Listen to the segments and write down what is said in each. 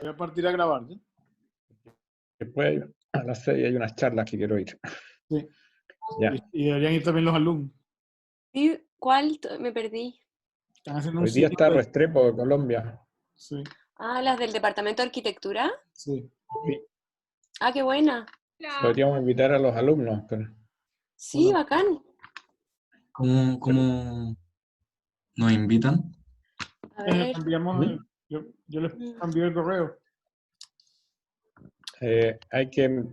Voy a partir a grabar, ¿sí? Después a las 6 hay unas charlas que quiero ir. Sí. Ya. Y deberían ir también los alumnos. ¿Y cuál? Me perdí. Están haciendo un Hoy día sitio está web. Restrepo de Colombia. Sí, Ah, las del Departamento de Arquitectura. sí. Ah, qué buena. Podríamos invitar a los alumnos. Sí, Bueno. bacán. ¿Cómo nos invitan? A ver. Enviamos, yo les envío el correo. Hay que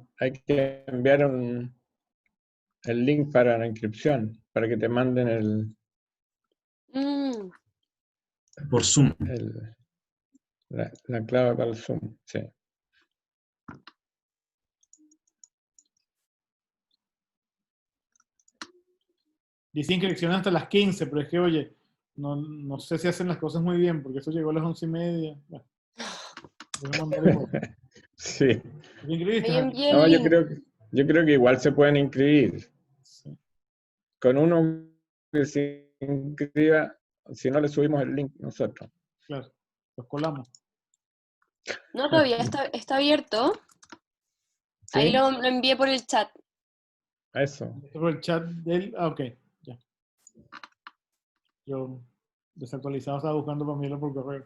enviar el link para la inscripción, para que te manden Por Zoom. la clave para el Zoom. Sí. Dice inscripción hasta las 15, pero es que, oye, no sé si hacen las cosas muy bien, porque eso llegó a las 11:30. Bueno, voy a mandar igual. Sí. ¿Te inscribiste? Ahí envié No, el yo link. creo que igual se pueden inscribir. Sí. Con uno que se inscriba, si no le subimos el link nosotros. Claro, los colamos. No, todavía está abierto. ¿Sí? Ahí lo envié por el chat. Eso. Por el chat del... Ah, ok, ya. Yo desactualizado estaba buscando para enviarlo por correo.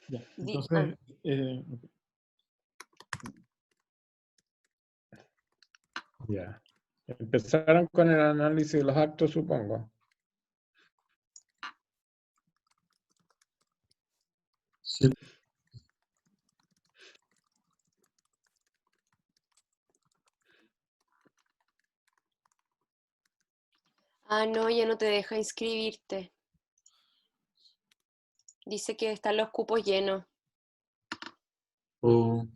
Ya, entonces... ok. Ya. Empezaron con el análisis de los actos, supongo. Sí. Ah, no, ya no te deja inscribirte. Dice que están los cupos llenos. O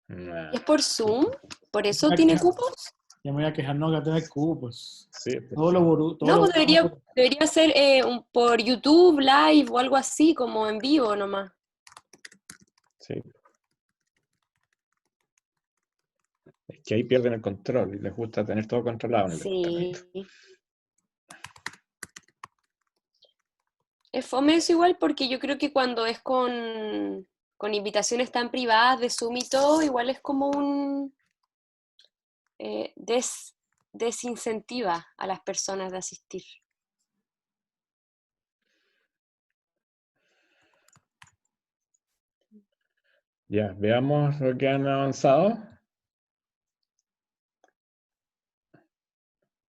Nah. ¿Es por Zoom? ¿Por eso tiene cupos? Ya me voy a quejar, no, que tengo cupos. Sí, Todo lo boru, todo No, lo pues debería ser por YouTube, live o algo así, como en vivo nomás. sí. Es que ahí pierden el control y les gusta tener todo controlado en el departamento. Sí. Es fome eso igual porque yo creo que cuando es con invitaciones tan privadas de Zoom y todo, igual es como un desincentiva a las personas de asistir. Ya, veamos lo que han avanzado.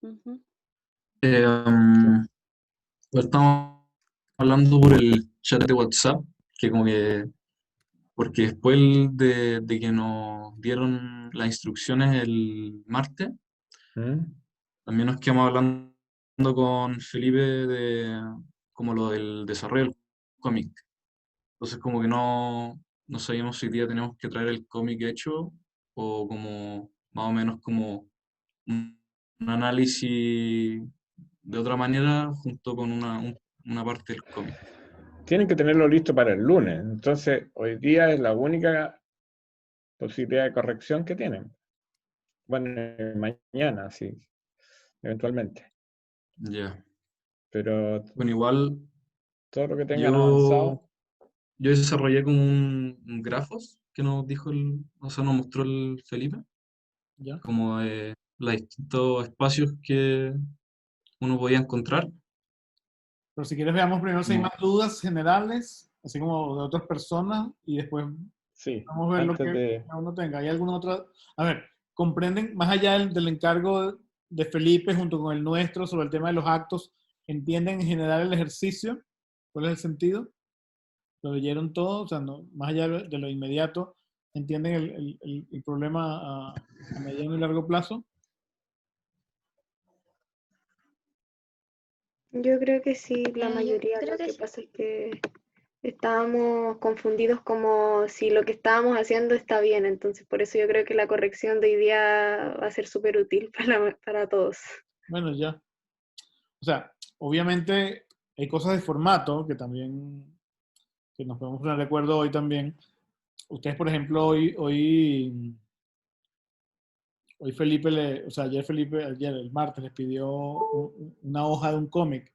Ujú. Estamos hablando por el chat de WhatsApp, que como que, porque después de que nos dieron las instrucciones el martes, ¿Mm? también nos quedamos hablando con Felipe de como lo del desarrollo del cómic. Entonces como que no sabíamos si hoy día tenemos que traer el cómic hecho o como más o menos como un análisis de otra manera junto con una parte del cómic. Tienen que tenerlo listo para el lunes. Entonces, hoy día es la única posibilidad de corrección que tienen. Bueno, mañana, sí, eventualmente. Ya. Pero Bueno, igual todo lo que tengan yo avanzado. desarrollé como un grafos que nos dijo nos mostró el Felipe, ¿Ya? como los distintos espacios que uno podía encontrar. Pero si quieres veamos primero si hay Como, más dudas generales, así como de otras personas, y después Sí, vamos a ver lo antes que de... cada uno tenga. ¿Hay alguna otra? A ver, ¿comprenden más allá del encargo de Felipe junto con el nuestro sobre el tema de los actos? ¿Entienden en general el ejercicio? ¿Cuál es el sentido? ¿Lo leyeron todo? O sea, más allá de lo inmediato, ¿entienden el problema a mediano y largo plazo? Yo creo que sí, la mayoría. creo Lo que que sí. pasa es que estábamos confundidos como si lo que estábamos haciendo está bien, entonces por eso yo creo que la corrección de hoy día va a ser súper útil para todos. Bueno, ya. O sea, obviamente hay cosas de formato que también, que nos podemos poner de acuerdo hoy también. Ustedes, por ejemplo, hoy Felipe, o sea, ayer Felipe, ayer el martes les pidió una hoja de un cómic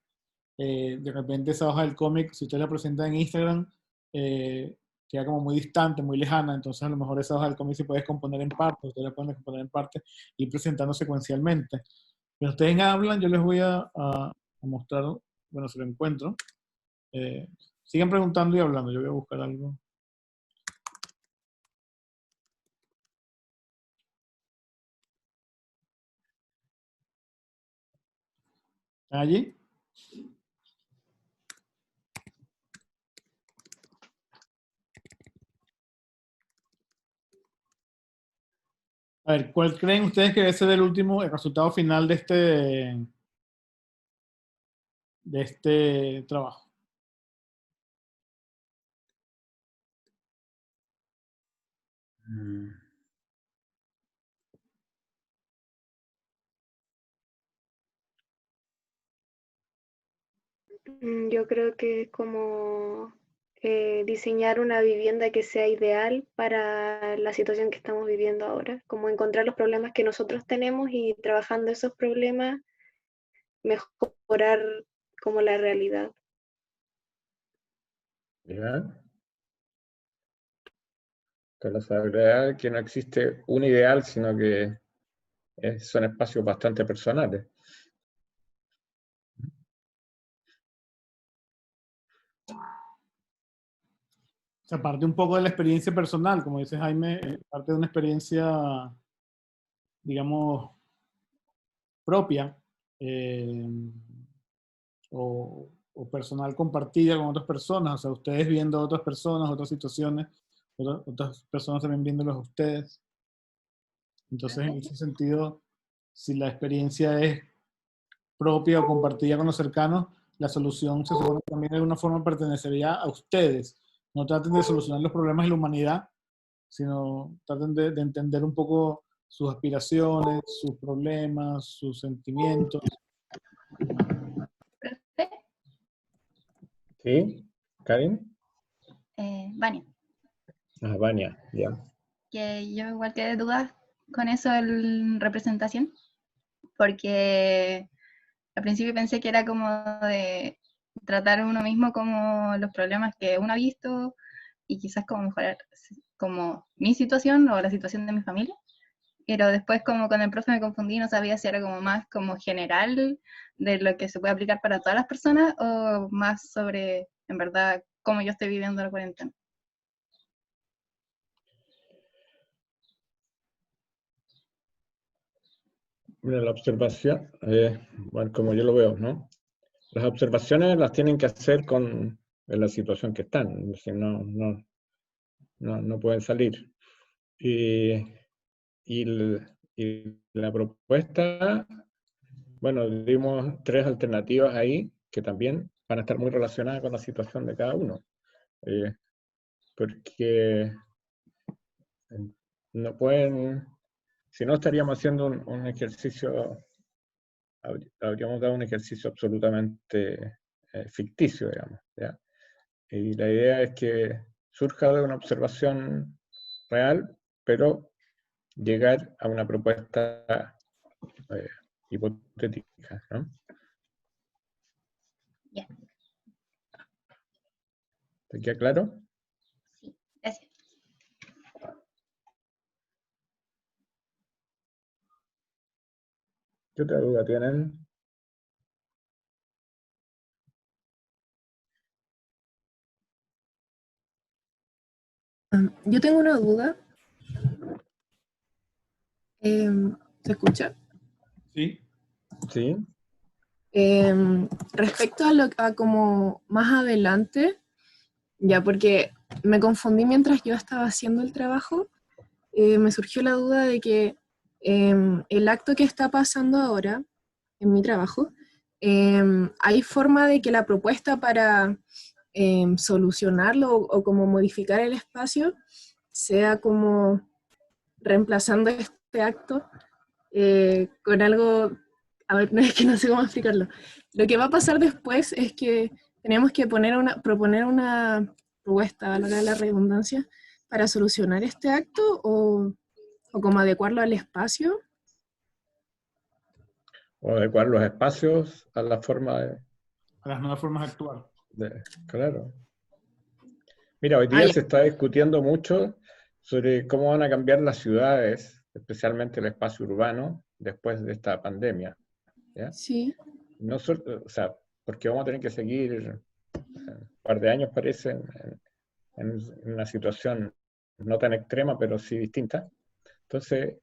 de repente esa hoja del cómic, si usted la presenta en Instagram, queda como muy distante, muy lejana, entonces a lo mejor esa hoja del cómic se puede descomponer en partes, ustedes la pueden descomponer en partes y ir presentando secuencialmente. Cuando ustedes hablan, yo les voy a mostrar, bueno, si lo encuentro. Sigan preguntando y hablando, yo voy a buscar algo. ¿Están allí? A ver, ¿cuál creen ustedes que debe ser el resultado final de este trabajo? Mm. Yo creo que es como diseñar una vivienda que sea ideal para la situación que estamos viviendo ahora, como encontrar los problemas que nosotros tenemos y trabajando esos problemas, mejorar como la realidad. ¿Ya? Pero la verdad es que no existe un ideal, sino que son espacios bastante personales. O sea, parte un poco de la experiencia personal, como dice Jaime, parte de una experiencia, digamos, propia o personal compartida con otras personas, o sea, ustedes viendo a otras personas, otras situaciones, otras personas también viéndolos a ustedes. Entonces, en ese sentido, si la experiencia es propia o compartida con los cercanos, la solución se supone que también de alguna forma pertenecería a ustedes. No traten de solucionar los problemas de la humanidad, sino traten de entender un poco sus aspiraciones, sus problemas, sus sentimientos. Profe, ¿Sí? ¿Karin? Vania, Ah, Vania, ya. que yo igual quedé dudas con eso en representación, porque al principio pensé que era como de tratar uno mismo como los problemas que uno ha visto y quizás como mejorar como mi situación o la situación de mi familia, pero después como con el profe me confundí, no sabía si era como más como general de lo que se puede aplicar para todas las personas o más sobre, en verdad, cómo yo estoy viviendo la cuarentena. Mira, la observación, bueno, como yo lo veo, ¿no? Las observaciones las tienen que hacer en la situación que están, si no pueden salir. Y la propuesta, bueno, dimos 3 alternativas ahí que también van a estar muy relacionadas con la situación de cada uno. Porque no pueden, si no estaríamos haciendo un ejercicio, habríamos dado un ejercicio absolutamente ficticio, digamos, ¿ya? Y la idea es que surja de una observación real, pero llegar a una propuesta hipotética, ¿no? Ya. ¿Te queda claro? Sí, gracias. ¿Qué otra duda tienen? Yo tengo una duda. ¿Se escucha? ¿Sí? Sí. Respecto a como más adelante, ya porque me confundí mientras yo estaba haciendo el trabajo, me surgió la duda de que el acto que está pasando ahora en mi trabajo, hay forma de que la propuesta para solucionarlo o como modificar el espacio sea como reemplazando este acto con algo, a ver, no es que no sé cómo explicarlo. Lo que va a pasar después es que tenemos que proponer una propuesta, a la redundancia, para solucionar este acto o como adecuarlo al espacio. O adecuar los espacios a la forma a las nuevas formas de actuar. Claro. Mira, hoy día ya. se está discutiendo mucho sobre cómo van a cambiar las ciudades, especialmente el espacio urbano, después de esta pandemia. ¿Ya? Sí. No o sea, porque vamos a tener que seguir un par de años, parece, en una situación no tan extrema, pero sí distinta. Entonces,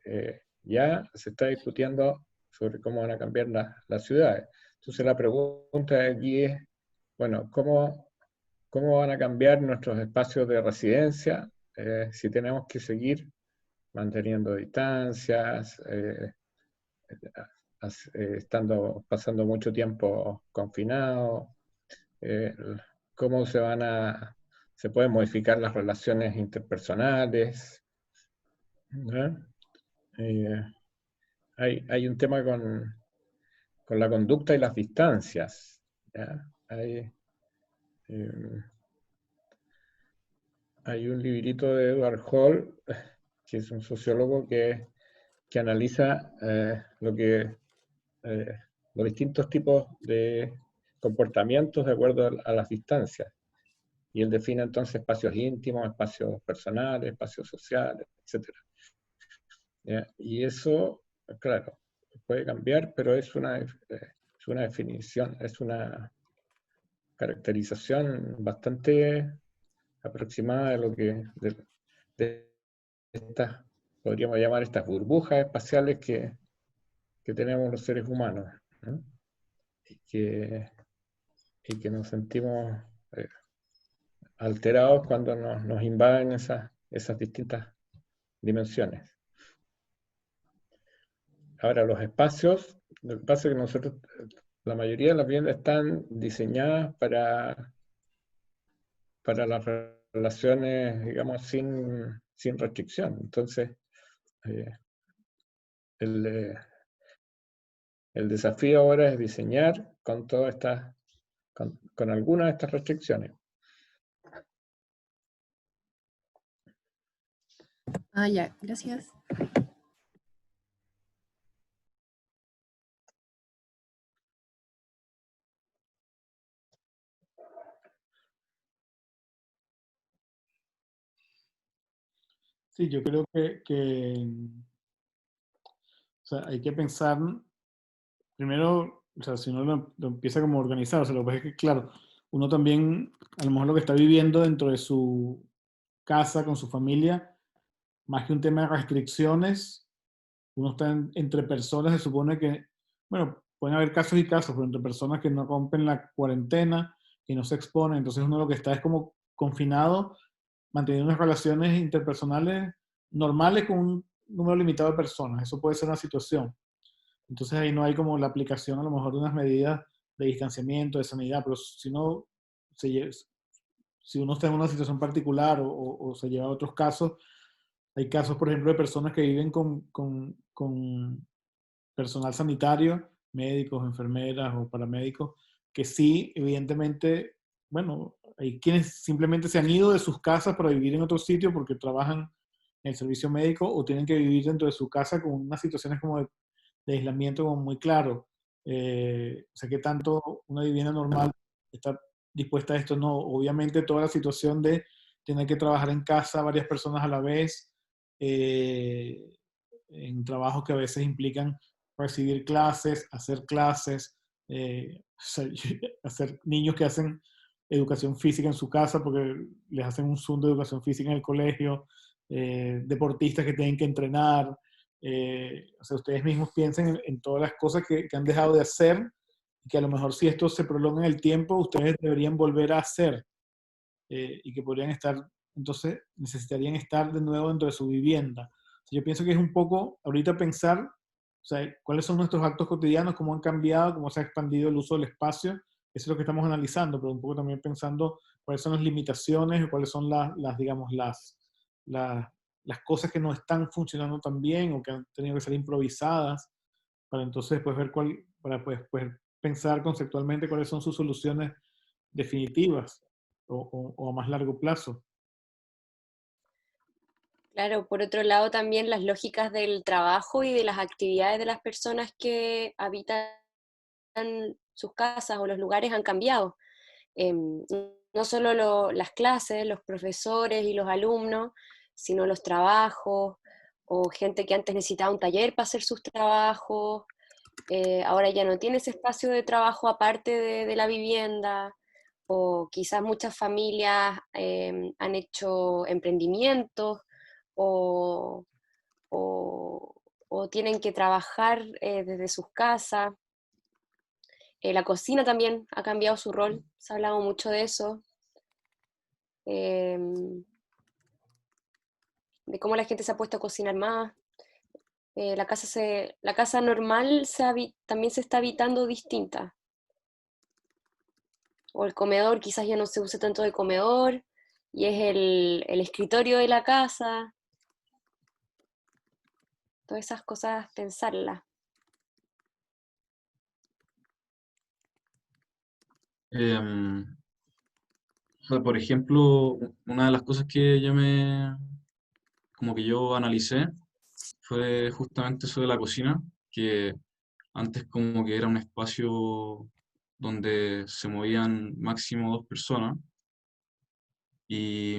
ya se está discutiendo sobre cómo van a cambiar las ciudades. Entonces, la pregunta aquí es, bueno, ¿cómo van a cambiar nuestros espacios de residencia si tenemos que seguir manteniendo distancias, pasando mucho tiempo confinados? ¿Cómo se pueden modificar las relaciones interpersonales? ¿No? Hay un tema con la conducta y las distancias. ¿Ya? Hay un librito de Edward Hall, que es un sociólogo que analiza los distintos tipos de comportamientos de acuerdo a las distancias. Y él define entonces espacios íntimos, espacios personales, espacios sociales, etc. ¿Ya? Y eso, claro, puede cambiar, pero es una definición, es una caracterización bastante aproximada de lo que de estas, podríamos llamar estas burbujas espaciales que tenemos los seres humanos, ¿no? y que nos sentimos alterados cuando nos invaden esas distintas dimensiones. Ahora, los espacios, lo que pasa es que nosotros, la mayoría de las viviendas están diseñadas para las relaciones, digamos, sin restricción. Entonces, el desafío ahora es diseñar con todas estas, con algunas de estas restricciones. Ya, gracias. Sí, yo creo que o sea, hay que pensar primero, o sea, si uno lo empieza como a organizar, o sea, lo que pasa es que, claro, uno también, a lo mejor lo que está viviendo dentro de su casa, con su familia, más que un tema de restricciones, uno está entre personas, se supone que, bueno, pueden haber casos y casos, pero entre personas que no rompen la cuarentena, que no se exponen, entonces uno lo que está es como confinado, manteniendo unas relaciones interpersonales normales con un número limitado de personas. Eso puede ser una situación. Entonces ahí no hay como la aplicación a lo mejor de unas medidas de distanciamiento, de sanidad, pero si uno está en una situación particular o se lleva a otros casos, hay casos, por ejemplo, de personas que viven con personal sanitario, médicos, enfermeras o paramédicos, que sí, evidentemente, bueno, hay quienes simplemente se han ido de sus casas para vivir en otro sitio porque trabajan en el servicio médico o tienen que vivir dentro de su casa con unas situaciones como de aislamiento como muy claro. O sea, que tanto una vivienda normal está dispuesta a esto, no. Obviamente toda la situación de tener que trabajar en casa varias personas a la vez, en trabajos que a veces implican recibir clases, hacer clases, o sea, hacer niños que hacen educación física en su casa porque les hacen un Zoom de educación física en el colegio, deportistas que tienen que entrenar, o sea, ustedes mismos piensen en todas las cosas que han dejado de hacer y que a lo mejor si esto se prolonga en el tiempo, ustedes deberían volver a hacer y que podrían estar, entonces necesitarían estar de nuevo dentro de su vivienda. O sea, yo pienso que es un poco ahorita pensar, o sea, cuáles son nuestros actos cotidianos, cómo han cambiado, cómo se ha expandido el uso del espacio, eso es lo que estamos analizando, pero un poco también pensando cuáles son las limitaciones, cuáles son digamos, las cosas que no están funcionando tan bien o que han tenido que ser improvisadas, para entonces después ver para pues, pensar conceptualmente cuáles son sus soluciones definitivas o a más largo plazo. Claro, por otro lado también las lógicas del trabajo y de las actividades de las personas que habitan sus casas o los lugares han cambiado. No solo las clases, los profesores y los alumnos, sino los trabajos, o gente que antes necesitaba un taller para hacer sus trabajos, ahora ya no tiene ese espacio de trabajo aparte de la vivienda, o quizás muchas familias han hecho emprendimientos, o, o tienen que trabajar desde sus casas. La cocina también ha cambiado su rol, se ha hablado mucho de eso, de cómo la gente se ha puesto a cocinar más. La casa normal también se está habitando distinta. O el comedor, quizás ya no se use tanto de comedor, y es el escritorio de la casa. Todas esas cosas, pensarlas. O sea, por ejemplo, una de las cosas que como que yo analicé fue justamente eso de la cocina, que antes como que era un espacio donde se movían máximo 2 personas y,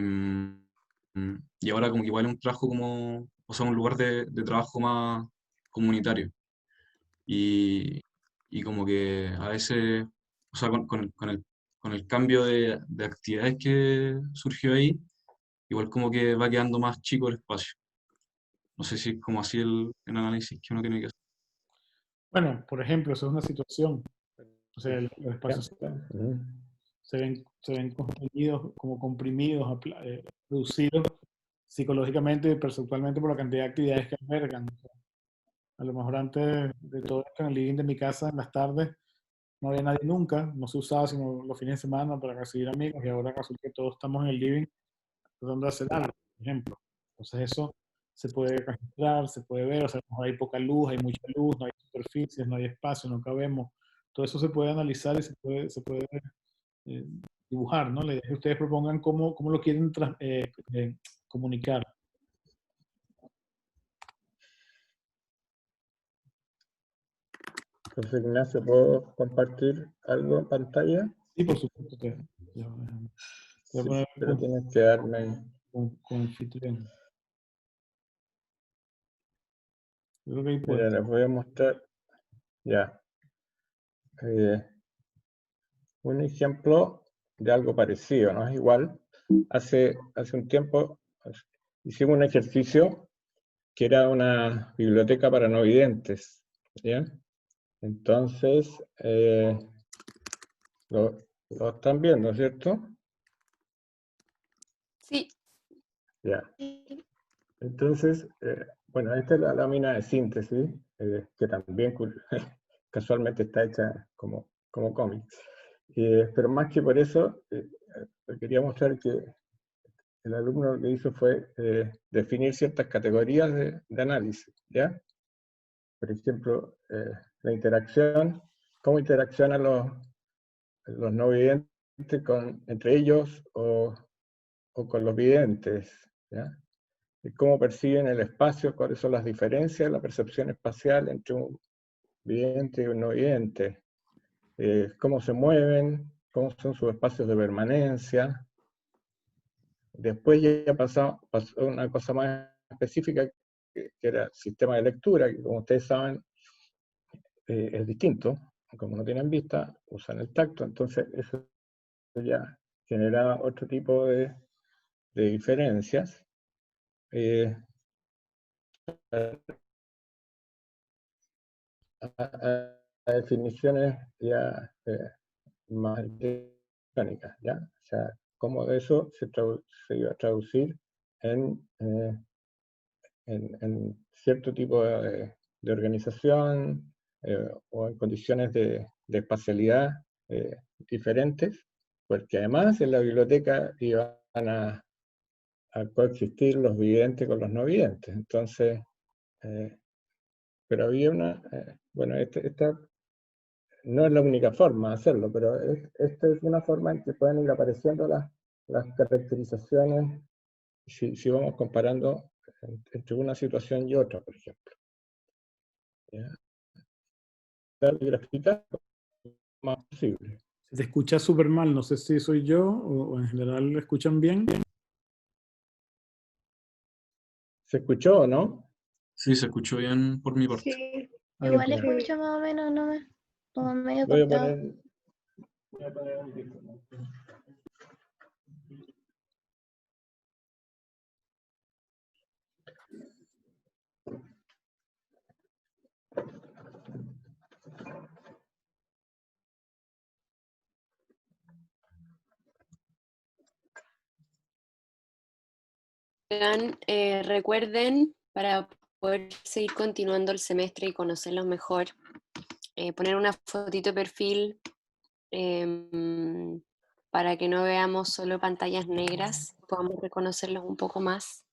y ahora como que igual es un trabajo como, o sea, un lugar de trabajo más comunitario. Y, y como que a veces, o sea, con el cambio de actividades que surgió ahí, igual como que va quedando más chico el espacio. No sé si es como así el análisis que uno tiene que hacer. Bueno, por ejemplo, eso es una situación. O sea, los espacios se ven comprimidos, como comprimidos, reducidos psicológicamente y perceptualmente por la cantidad de actividades que albergan. O sea, a lo mejor antes de todo esto, en el living de mi casa, en las tardes, no había nadie nunca, no se usaba sino los fines de semana para recibir amigos, y ahora resulta que todos estamos en el living tratando de hacer algo, por ejemplo. Entonces eso se puede registrar, se puede ver, o sea, hay poca luz, hay mucha luz, no hay superficies, no hay espacio, no cabemos. Todo eso se puede analizar y se puede eh, dibujar, ¿no? La idea es que ustedes propongan cómo lo quieren comunicar. Entonces, Ignacio, ¿puedo compartir algo en pantalla? Sí, por supuesto que voy a Sí, poner pero tienes que darme... con anfitrión. Yo creo que ahí Mira, puedo. les voy a mostrar ya un ejemplo de algo parecido, no es igual. Hace un tiempo hicimos un ejercicio que era una biblioteca para no videntes, ¿ya? Entonces, lo están viendo, ¿cierto? Sí. Ya. Entonces, bueno, esta es la lámina de síntesis, que también casualmente está hecha como cómic. Pero más que por eso, quería mostrar que el alumno lo que hizo fue definir ciertas categorías de análisis, ¿ya? Por ejemplo, la interacción, cómo interaccionan los no videntes entre ellos o con los videntes, ¿ya? Y cómo perciben el espacio, cuáles son las diferencias de la percepción espacial entre un vidente y un no vidente, cómo se mueven, cómo son sus espacios de permanencia. Después ya pasó una cosa más específica, que era el sistema de lectura, que como ustedes saben es distinto. Como no tienen vista, usan el tacto, entonces eso ya genera otro tipo de diferencias. A definiciones ya más técnicas, ¿ya? O sea, cómo eso se iba a traducir en cierto tipo de organización o en condiciones de espacialidad diferentes, porque además en la biblioteca iban a coexistir los videntes con los no videntes. Entonces, pero había bueno, esta no es la única forma de hacerlo, pero esta es una forma en que pueden ir apareciendo las caracterizaciones si vamos comparando entre una situación y otra, por ejemplo. ¿Ya? Graficar, más posible. Se escucha súper mal, no sé si soy yo o en general lo escuchan bien. ¿Se escuchó o no? Sí, se escuchó bien por mi parte. Sí, Igual Ya. escucho más o menos, no me, como medio Voy a cortado. poner un audífono. Oigan, recuerden, para poder seguir continuando el semestre y conocerlos mejor, poner una fotito de perfil para que no veamos solo pantallas negras, podamos reconocerlos un poco más.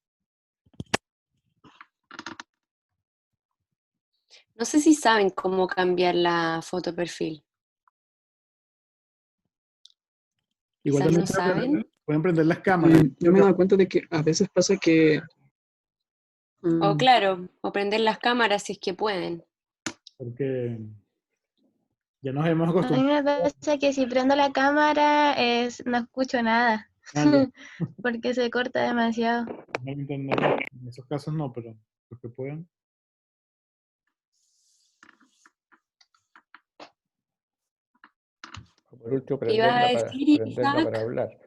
No sé si saben cómo cambiar la foto de perfil. Igual Quizás también no saben. pueden prender las cámaras. Yo me he dado cuenta de que a veces pasa que O claro, o prender las cámaras si es que pueden. Porque ya nos hemos A mí acostumbrado. me pasa que si prendo la cámara no escucho nada, Ah, ya, porque se corta demasiado. no hay internet. En esos casos no, pero los que puedan. Por último, ¿Qué ibas a decir, prenderla para Isaac? hablar.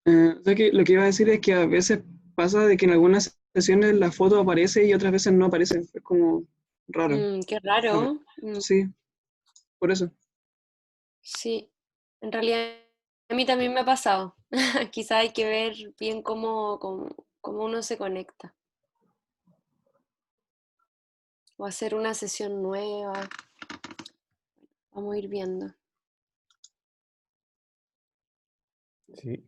O sea que lo que iba a decir es que a veces pasa de que en algunas sesiones la foto aparece y otras veces no aparece. Es como raro. Qué A ver, raro. sí, por eso. Sí, en realidad a mí también me ha pasado. Quizá hay que ver bien cómo uno se conecta. O hacer una sesión nueva. Vamos a ir viendo. Sí,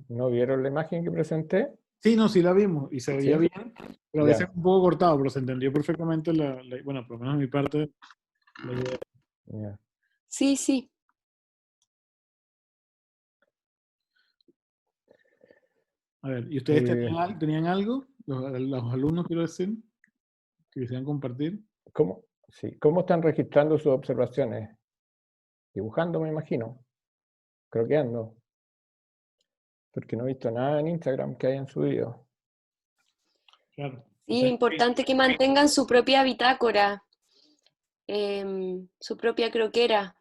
¿no vieron la imagen que presenté? Sí, no, sí la vimos y se veía Sí. bien, pero a Ya. veces un poco cortado, pero se entendió perfectamente bueno, por lo menos de mi parte, la idea. Ya. Sí, sí. A ver, ¿y ustedes Eh, tenían algo? Los alumnos, quiero decir, que quisieran compartir. ¿Cómo están registrando sus observaciones? Dibujando, me imagino. Croqueando. Porque no he visto nada en Instagram que hayan subido. Claro. Sí, es importante que mantengan su propia bitácora, su propia croquera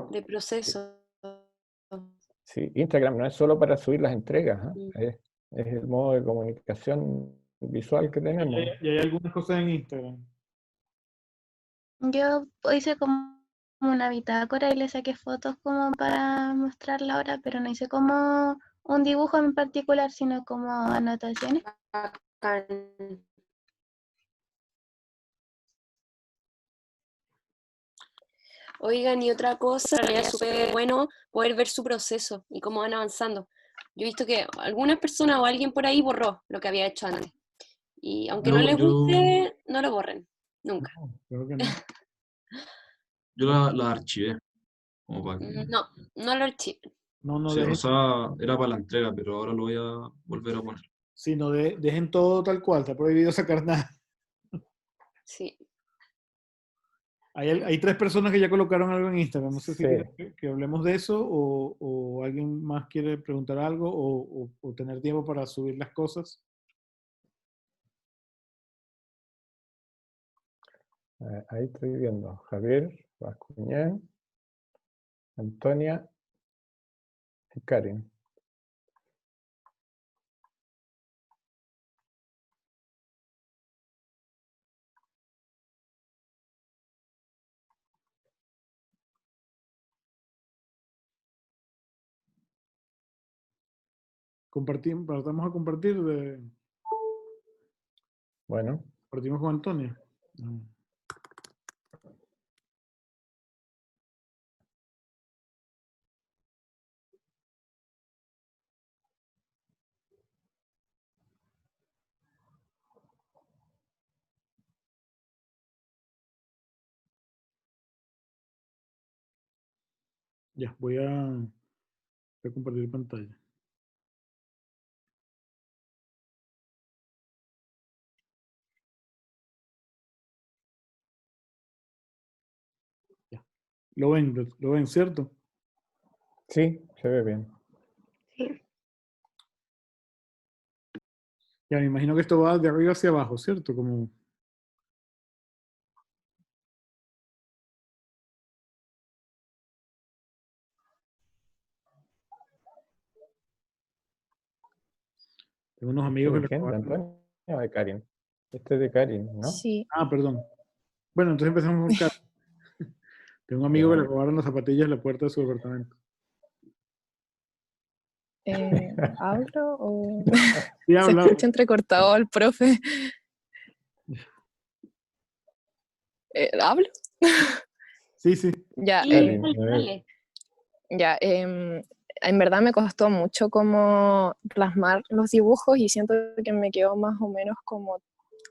de proceso. Sí, Instagram no es solo para subir las entregas, ¿ah? Mm. Es el modo de comunicación visual que tenemos. Y hay algunas cosas en Instagram. Yo hice como una bitácora y le saqué fotos como para mostrarla ahora, pero no hice como un dibujo en particular, sino como anotaciones. Bacán. Oigan, y otra cosa, en realidad es súper bueno poder ver su proceso y cómo van avanzando. Yo he visto que algunas personas o alguien por ahí borró lo que había hecho antes. Y aunque no les Yo guste, no lo borren, nunca. No, creo que no. la archivé, como para que... No, no lo archiven. No, no Sí, o dejen, sea, era para la entrega, pero ahora lo voy a volver a poner. sí, no dejen todo tal cual, está prohibido sacar nada. Sí. Hay 3 personas que ya colocaron algo en Instagram. No sé si Sí. quieren que hablemos de eso o alguien más quiere preguntar algo o tener tiempo para subir las cosas. Ahí estoy viendo. Javier, Bascuñán, Antonia y Karen. Partamos a compartir. Bueno, Partimos con Antonio. Ya, voy a compartir pantalla. Lo ven, ¿cierto? Sí, se ve bien. Sí. Ya me imagino que esto va de arriba hacia abajo, ¿cierto? Como... Tengo unos ¿Este amigos que de le quién? ¿De acabaron. Antonio o de Karin? Este es de Karin, ¿no? Sí. Ah, perdón. Bueno, entonces empezamos con Carlos. Tengo un amigo que le Ya. robaron las zapatillas en la puerta de su departamento. ¿Hablo o Sí, se habla. escucha entrecortado al profe? ¿Hablo? Sí, sí. Ya, Sí, Karin, dale, a ver. dale. ya. En verdad me costó mucho como plasmar los dibujos y siento que me quedó más o menos como,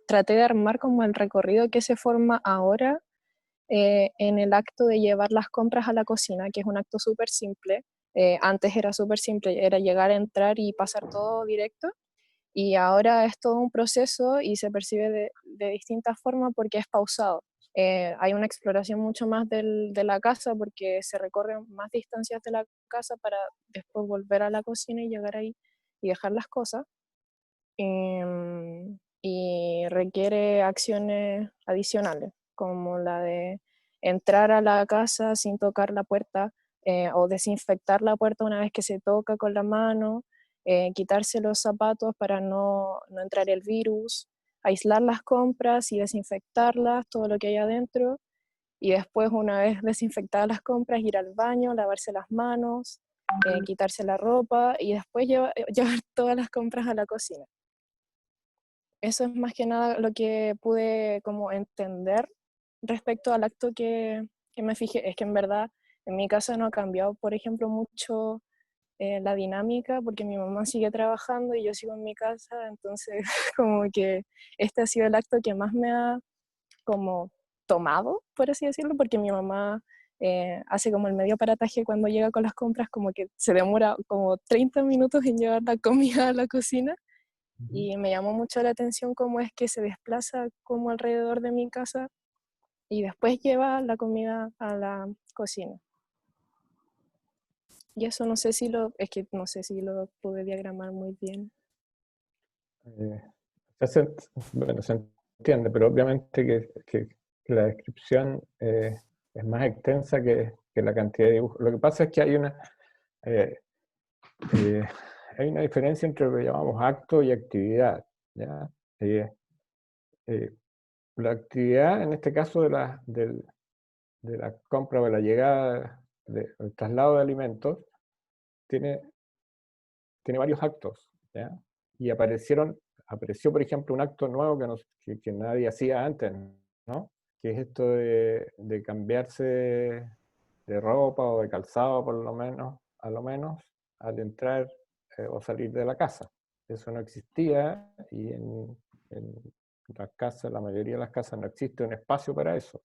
traté de armar como el recorrido que se forma ahora en el acto de llevar las compras a la cocina, que es un acto súper simple. Antes era súper simple, era llegar, entrar y pasar todo directo. Y ahora es todo un proceso y se percibe de distintas formas porque es pausado. Hay una exploración mucho más de la casa porque se recorren más distancias de la casa para después volver a la cocina y llegar ahí y dejar las cosas. Y requiere acciones adicionales, como la de entrar a la casa sin tocar la puerta o desinfectar la puerta una vez que se toca con la mano, quitarse los zapatos para no entrar el virus, aislar las compras y desinfectarlas, todo lo que hay adentro, y después una vez desinfectadas las compras ir al baño, lavarse las manos, quitarse la ropa y después llevar todas las compras a la cocina. Eso es más que nada lo que pude como entender respecto al acto que me fijé. Es que en verdad en mi casa no ha cambiado, por ejemplo, mucho la dinámica porque mi mamá sigue trabajando y yo sigo en mi casa, entonces como que este ha sido el acto que más me ha como tomado, por así decirlo, porque mi mamá hace como el medio parataje cuando llega con las compras, como que se demora como 30 minutos en llevar la comida a la cocina. Y me llamó mucho la atención cómo es que se desplaza como alrededor de mi casa y después lleva la comida a la cocina. Y eso es que no sé si lo pude diagramar muy bien. Eh, bueno, se entiende, pero obviamente que la descripción es más extensa que la cantidad de dibujos. Lo que pasa es que eh, eh, hay una diferencia entre lo que llamamos acto y actividad, ¿ya? Eh, la actividad, en este caso de la compra o de la llegada, del traslado de alimentos, tiene varios actos, ¿ya? Y apareció, por ejemplo, un acto nuevo que nadie hacía antes, ¿no? Que es esto de cambiarse de ropa o de calzado, por lo menos, al entrar o salir de la casa. Eso no existía y en las casas, la mayoría de las casas no existe un espacio para eso,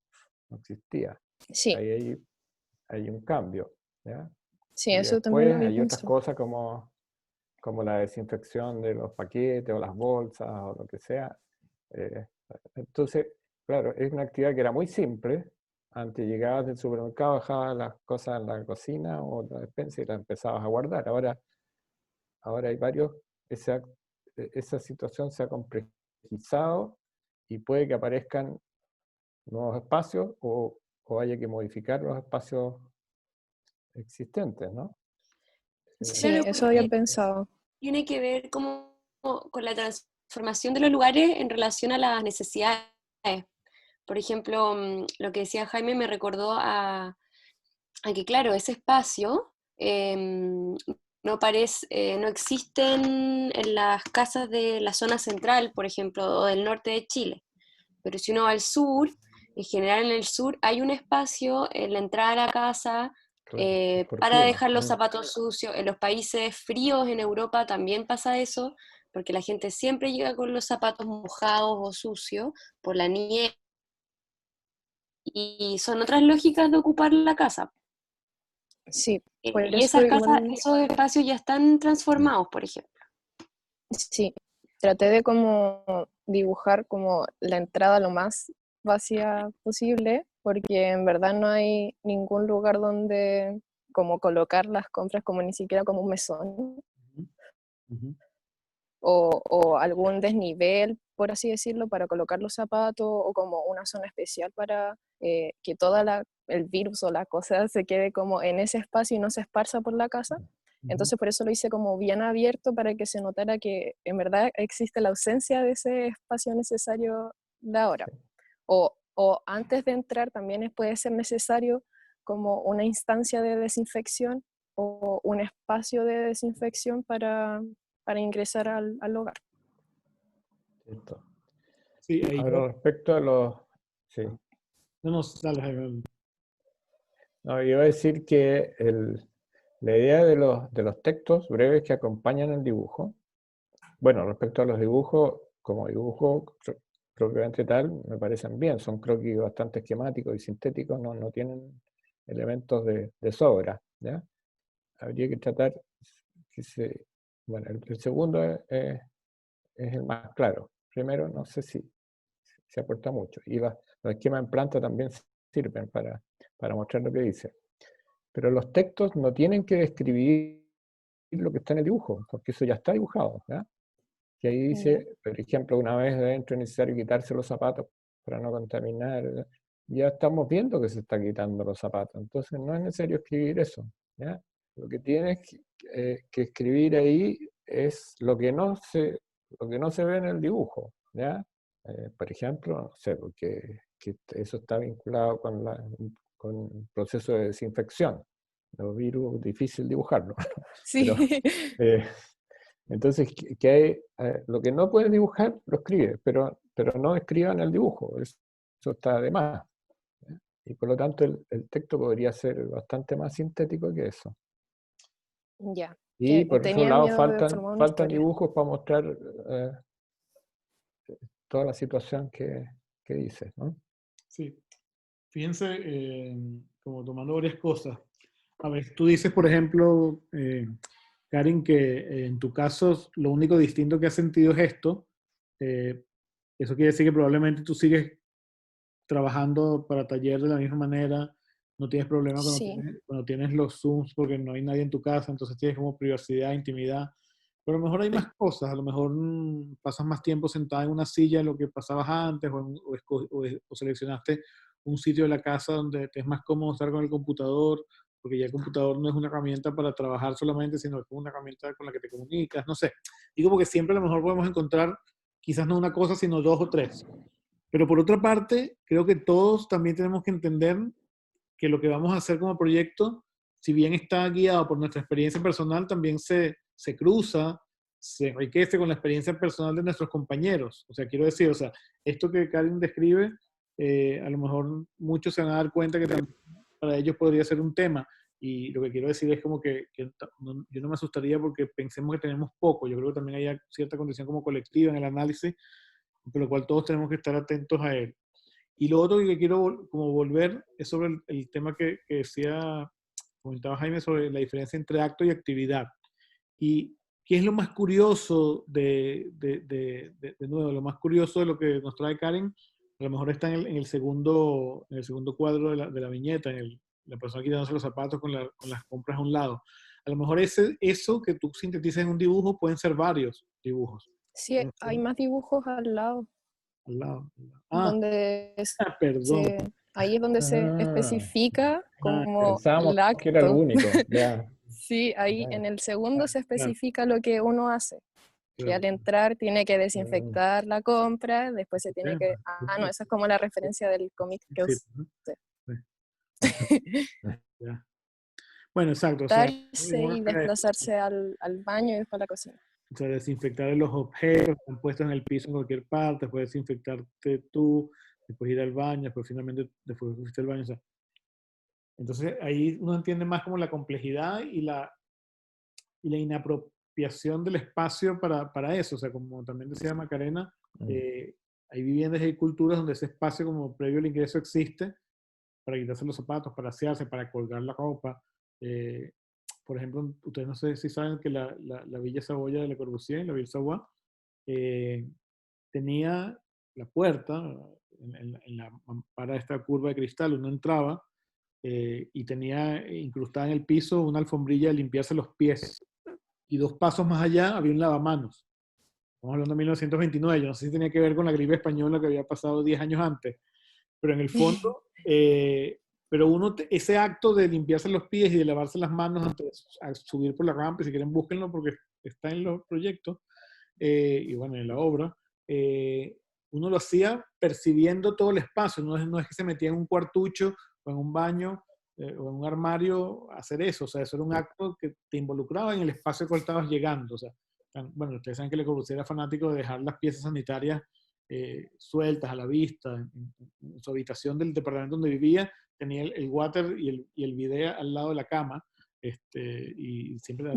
no existía. Sí, Ahí hay un cambio, ¿ya? sí, Y eso también lo después había hay otras pensado. cosas como la desinfección de los paquetes o las bolsas o lo que sea. Eh, entonces, claro, es una actividad que era muy simple. Antes llegabas del supermercado, dejabas las cosas en la cocina o en la despensa y las empezabas a guardar. Ahora hay esa situación se ha complejizado y puede que aparezcan nuevos espacios o haya que modificar los espacios existentes, ¿no? Sí, Claro, eso había porque pensado. tiene que ver como con la transformación de los lugares en relación a las necesidades. Por ejemplo, lo que decía Jaime me recordó a que, claro, ese espacio no existen en las casas de la zona central, por ejemplo, o del norte de Chile. Pero si uno va al sur, en general en el sur hay un espacio en la entrada a la casa Claro, por para clima. dejar los zapatos sucios. En los países fríos, en Europa, también pasa eso, porque la gente siempre llega con los zapatos mojados o sucios por la nieve. Y son otras lógicas de ocupar la casa. Sí, por Y eso esas casas, igual, esos espacios ya están transformados, por ejemplo. sí, traté de como dibujar como la entrada lo más vacía posible, porque en verdad no hay ningún lugar donde como colocar las compras, como ni siquiera como un mesón Ujú. o algún desnivel, por así decirlo, para colocar los zapatos, o como una zona especial para que el virus o la cosa se quede como en ese espacio y no se esparza por la casa. Entonces por eso lo hice como bien abierto, para que se notara que en verdad existe la ausencia de ese espacio necesario de ahora. O antes de entrar también puede ser necesario como una instancia de desinfección o un espacio de desinfección para ingresar al hogar. Listo. Sí, ahí Ahora, respecto a los... Sí. no nos dale, Jaime. No, iba a decir que la idea de los textos breves que acompañan el dibujo, bueno, respecto a los dibujos, como dibujo propiamente tal, me parecen bien, son croquis bastante esquemáticos y sintéticos, no tienen elementos de sobra, ¿ya? Habría que tratar que bueno, el segundo es el más claro. Primero, no sé si se aporta mucho. Y los esquemas en planta también sirven para mostrar lo que dice. Pero los textos no tienen que describir lo que está en el dibujo, porque eso ya está dibujado, ¿ya? Que ahí dice, por ejemplo, una vez dentro es necesario quitarse los zapatos para no contaminar. ¿Ya? Ya estamos viendo que se está quitando los zapatos, entonces no es necesario escribir eso, ¿ya? Lo que tienes que escribir ahí es lo que no se ve en el dibujo, ¿ya? Por ejemplo, no sé, porque que eso está vinculado con el proceso de desinfección. Los virus, difícil dibujarlo. Sí. Pero, entonces, lo que no puedes dibujar, lo escribes, pero no escriban el dibujo, eso está de más. ¿Ya? Y por lo tanto, el texto podría ser bastante más sintético que eso. Ya. Y por otro Tenía lado, miedo de formar una faltan historia. dibujos para mostrar toda la situación que dices, ¿no? Sí. Fíjense, como tomando varias cosas. A ver, tú dices, por ejemplo, Karin, que en tu caso lo único distinto que has sentido es esto. Eh, Eso quiere decir que probablemente tú sigues trabajando para taller de la misma manera, no tienes problema Sí, cuando tienes los Zooms porque no hay nadie en tu casa, entonces tienes como privacidad, intimidad. Pero a lo mejor hay más cosas, a lo mejor pasas más tiempo sentada en una silla de lo que pasabas antes, o seleccionaste un sitio de la casa donde te es más cómodo estar con el computador, porque ya el computador no es una herramienta para trabajar solamente, sino que es una herramienta con la que te comunicas, no sé. Digo porque siempre a lo mejor podemos encontrar quizás no una cosa, sino dos o tres. Pero por otra parte, creo que todos también tenemos que entender que lo que vamos a hacer como proyecto, si bien está guiado por nuestra experiencia personal, también se cruza, se enriquece con la experiencia personal de nuestros compañeros. O sea, quiero decir, o sea, esto que Karin describe, a lo mejor muchos se van a dar cuenta que también para ellos podría ser un tema. Y lo que quiero decir es como que yo no me asustaría porque pensemos que tenemos poco. Yo creo que también hay cierta condición como colectiva en el análisis, por lo cual todos tenemos que estar atentos a él. Y lo otro que quiero como volver es sobre el tema que decía, comentaba Jaime, sobre la diferencia entre acto y actividad. Y qué es lo más curioso de nuevo, lo más curioso de lo que nos trae Karen, a lo mejor está en el segundo cuadro de la viñeta, la persona quitándose los zapatos con las compras a un lado. A lo mejor eso que tú sintetizas en un dibujo pueden ser varios dibujos. sí, hay más dibujos al lado, Al lado. Ah, donde perdón. ahí es donde se Ah, especifica como pensábamos el que era lo acto. único, ya. Sí, ahí en el segundo se Claro, especifica lo que uno hace, que claro. al entrar tiene que Mm, desinfectar la compra, después se Ok, tiene que... Ah, no, esa es como la referencia del cómic que sí, usé. sí, ya. Bueno, exacto. O sea, Y desplazarse al baño y después a la cocina. o sea, desinfectar los objetos que están puestos en el piso en cualquier parte, después desinfectarte tú, después ir al baño, después finalmente, después que fuiste al baño. O sea, entonces ahí uno entiende más como la complejidad y la inapropiación del espacio para eso. O sea, como también decía Macarena, mm. eh, hay viviendas y hay culturas donde ese espacio como previo al ingreso existe para quitarse los zapatos, para asearse, para colgar la ropa. Eh, por ejemplo, ustedes no sé si saben que la Villa Saboya de Le Corbusier, la Villa Savoie, tenía la puerta, en la mampara de esta curva de cristal, uno entraba y tenía incrustada en el piso una alfombrilla de limpiarse los pies. Y 2 pasos más allá había un lavamanos. Estamos hablando de 1929, yo no sé si tenía que ver con la gripe española que había pasado 10 años antes, pero en el fondo, pero ese acto de limpiarse los pies y de lavarse las manos antes de subir por la rampa, y si quieren búsquenlo porque está en los proyectos, y bueno, en la obra, uno lo hacía percibiendo todo el espacio, no es que se metía en un cuartucho o en un baño o en un armario a hacer eso, o sea, eso era un acto que te involucraba en el espacio al cual estabas llegando, o sea, bueno, ustedes saben que Le Corbusier era fanático de dejar las piezas sanitarias sueltas a la vista, en su habitación del departamento donde vivía, tenía el water y el bidet al lado de la cama, y siempre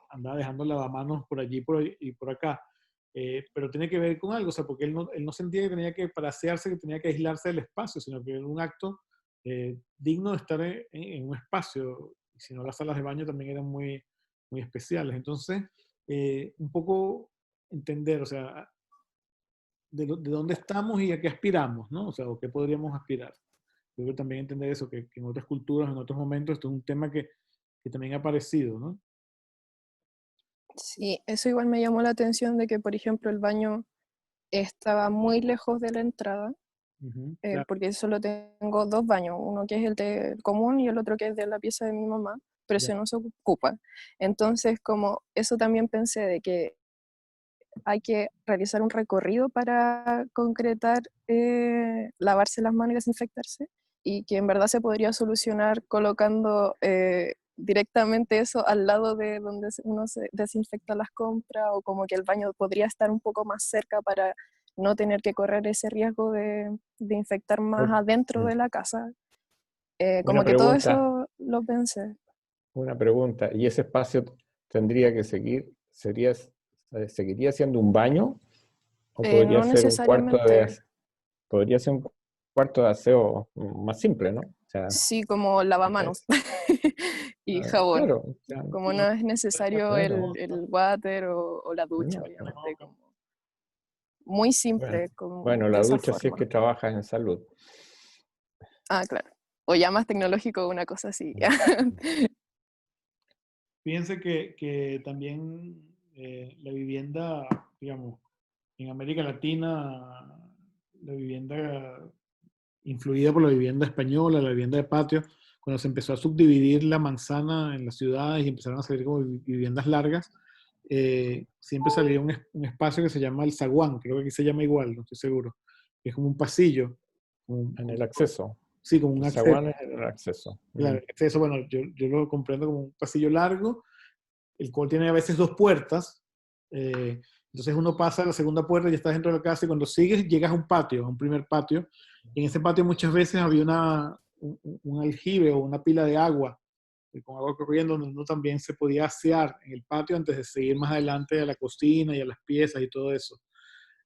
andaba dejando lavamanos por allí y por acá. Pero tiene que ver con algo, o sea, porque él no sentía que tenía que, para asearse, que tenía que aislarse del espacio, sino que era un acto digno de estar en un espacio. Y si no, las salas de baño también eran muy, muy especiales. Entonces, un poco entender, o sea, de dónde estamos y a qué aspiramos, ¿no? O sea, o qué podríamos aspirar. Yo creo que también entender eso, que en otras culturas, en otros momentos, esto es un tema que también ha aparecido, ¿no? Sí, eso igual me llamó la atención de que, por ejemplo, el baño estaba muy lejos de la entrada, Claro. porque solo tengo 2 baños, uno que es el común y el otro que es de la pieza de mi mamá, pero ese no se ocupa. Entonces, como eso también pensé de que hay que realizar un recorrido para concretar, lavarse las manos y desinfectarse, y que en verdad se podría solucionar colocando directamente eso al lado de donde uno se desinfecta las compras, o como que el baño podría estar un poco más cerca para no tener que correr ese riesgo de infectar más adentro de la casa. Como Una que todo pregunta, eso lo pensé. una pregunta. ¿Y ese espacio tendría que seguiría siendo un baño? ¿O podría No ser un cuarto de, necesariamente. podría ser un cuarto de aseo más simple, ¿no? O sea, Sí, como lavamanos y jabón. claro, o sea, Como no es necesario claro. el water o la ducha, No, obviamente, como muy bueno, simple, como bueno, de la esa ducha sí es forma. que trabajas en salud. Ah, claro. O ya más tecnológico, una cosa así. Fíjense que también la vivienda, digamos, en América Latina, la vivienda influida por la vivienda española, la vivienda de patio, cuando se empezó a subdividir la manzana en las ciudades y empezaron a salir como viviendas largas, siempre salía un espacio que se llama el zaguán, creo que aquí se llama igual, no estoy seguro, que es como un pasillo, En el acceso. sí, como un El acceso. zaguán es el acceso. Claro, el acceso, bueno, yo lo comprendo como un pasillo largo, el cual tiene a veces 2 puertas. Entonces uno pasa a la segunda puerta y ya estás dentro de la casa, y cuando sigues llegas a un patio, a un primer patio, y en ese patio muchas veces había un aljibe o una pila de agua, con agua corriendo, donde uno también se podía asear en el patio antes de seguir más adelante a la cocina y a las piezas y todo eso.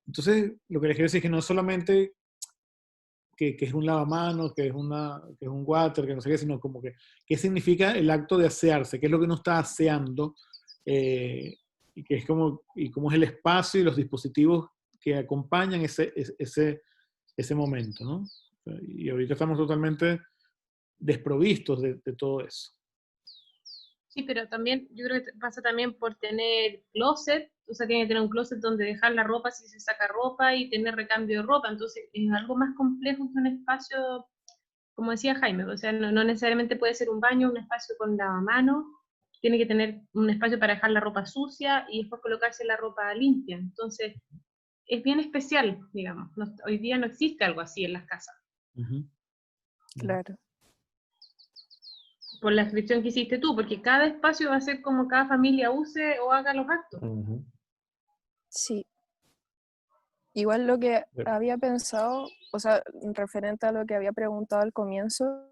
Entonces, lo que les quiero decir es que no es solamente que es un lavamanos, que es un water, que no sé qué, sino como que qué significa el acto de asearse, qué es lo que uno está aseando, y que es y cómo es el espacio y los dispositivos que acompañan ese momento, ¿no? Y ahorita estamos totalmente desprovistos de todo eso. Sí, pero también yo creo que pasa también por tener closet, o sea, tiene que tener un closet donde dejar la ropa si se saca ropa y tener recambio de ropa, entonces es algo más complejo que un espacio, como decía Jaime, o sea, no necesariamente puede ser un baño, un espacio con lavamanos, tiene que tener un espacio para dejar la ropa sucia y después colocarse la ropa limpia, entonces es bien especial, digamos, hoy día no existe algo así en las casas. Claro. Por la descripción que hiciste tú, porque cada espacio va a ser como cada familia use o haga los actos. Sí. Igual lo que había pensado, o sea, referente a lo que había preguntado al comienzo,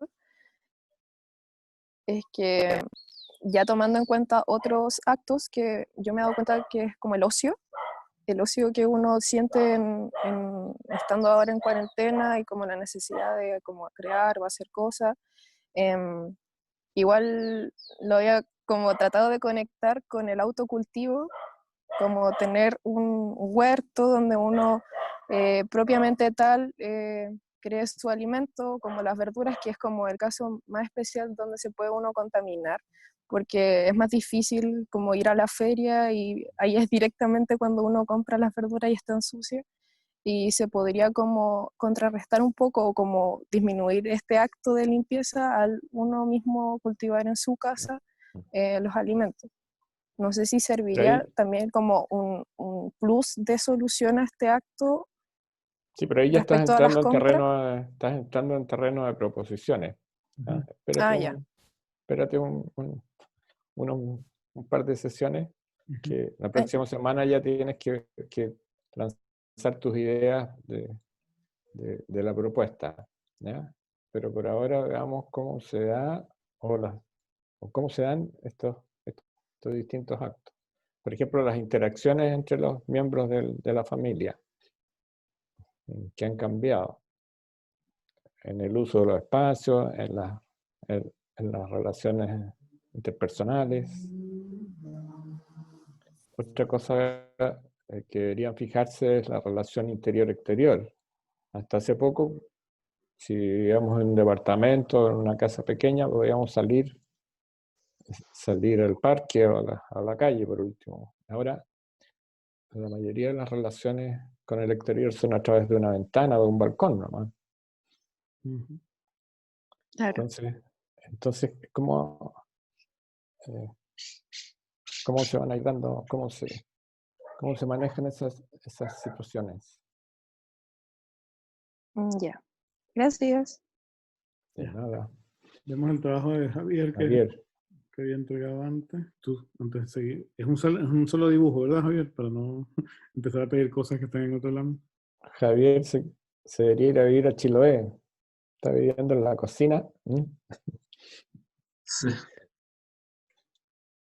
es que ya tomando en cuenta otros actos que yo me he dado cuenta que es como el ocio que uno siente estando ahora en cuarentena, y como la necesidad de como crear o hacer cosas, igual lo había como tratado de conectar con el autocultivo, como tener un huerto donde uno propiamente tal cree su alimento, como las verduras, que es como el caso más especial donde se puede uno contaminar, porque es más difícil como ir a la feria y ahí es directamente cuando uno compra las verduras y están sucias, y se podría como contrarrestar un poco o como disminuir este acto de limpieza al uno mismo cultivar en su casa los alimentos. No sé si serviría también como un plus de solución a este acto Sí, pero ahí ya respecto a las compras. estás entrando en terreno de proposiciones. ¿Ah? Ya. Espérate un par de sesiones, que la próxima semana ya tienes que lanzar tus ideas de la propuesta, ¿ya? Pero por ahora veamos cómo se da o cómo se dan estos distintos actos. Por ejemplo, las interacciones entre los miembros de la familia, que han cambiado en el uso de los espacios, en las relaciones interpersonales. Otra cosa que deberían fijarse es la relación interior-exterior. Hasta hace poco, si vivíamos en un departamento, en una casa pequeña, podíamos salir al parque o a la calle, por último. Ahora, la mayoría de las relaciones con el exterior son a través de una ventana o de un balcón nomás. Claro. Entonces ¿cómo se van a ir dando, cómo se manejan esas situaciones? Ya. Gracias. De nada. Vemos el trabajo de Javier, que había entregado antes. Antes de seguir. Es un solo dibujo, ¿verdad, Javier? Para no empezar a pedir cosas que están en otro lado. Javier se debería ir a vivir a Chiloé. Está viviendo en la cocina. Sí.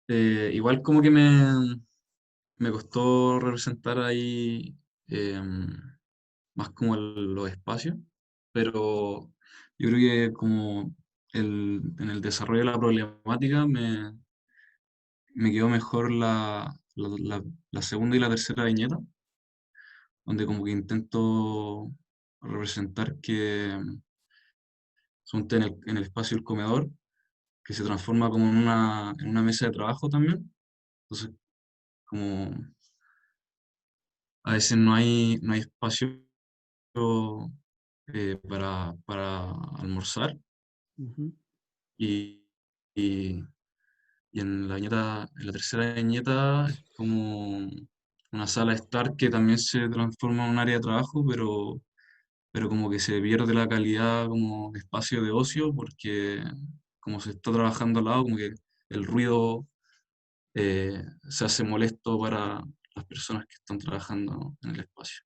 Igual como que me costó representar ahí más como los espacios, pero yo creo que como en el desarrollo de la problemática me quedó mejor la segunda y la tercera viñeta, donde como que intento representar que son en el espacio del comedor, que se transforma como en una mesa de trabajo también. Entonces, como a veces no hay espacio para almorzar, y, y, y en en la tercera viñeta es como una sala de estar que también se transforma en un área de trabajo, pero como que se pierde la calidad como de espacio de ocio, porque como se está trabajando al lado, como que el ruido se hace molesto para las personas que están trabajando en el espacio.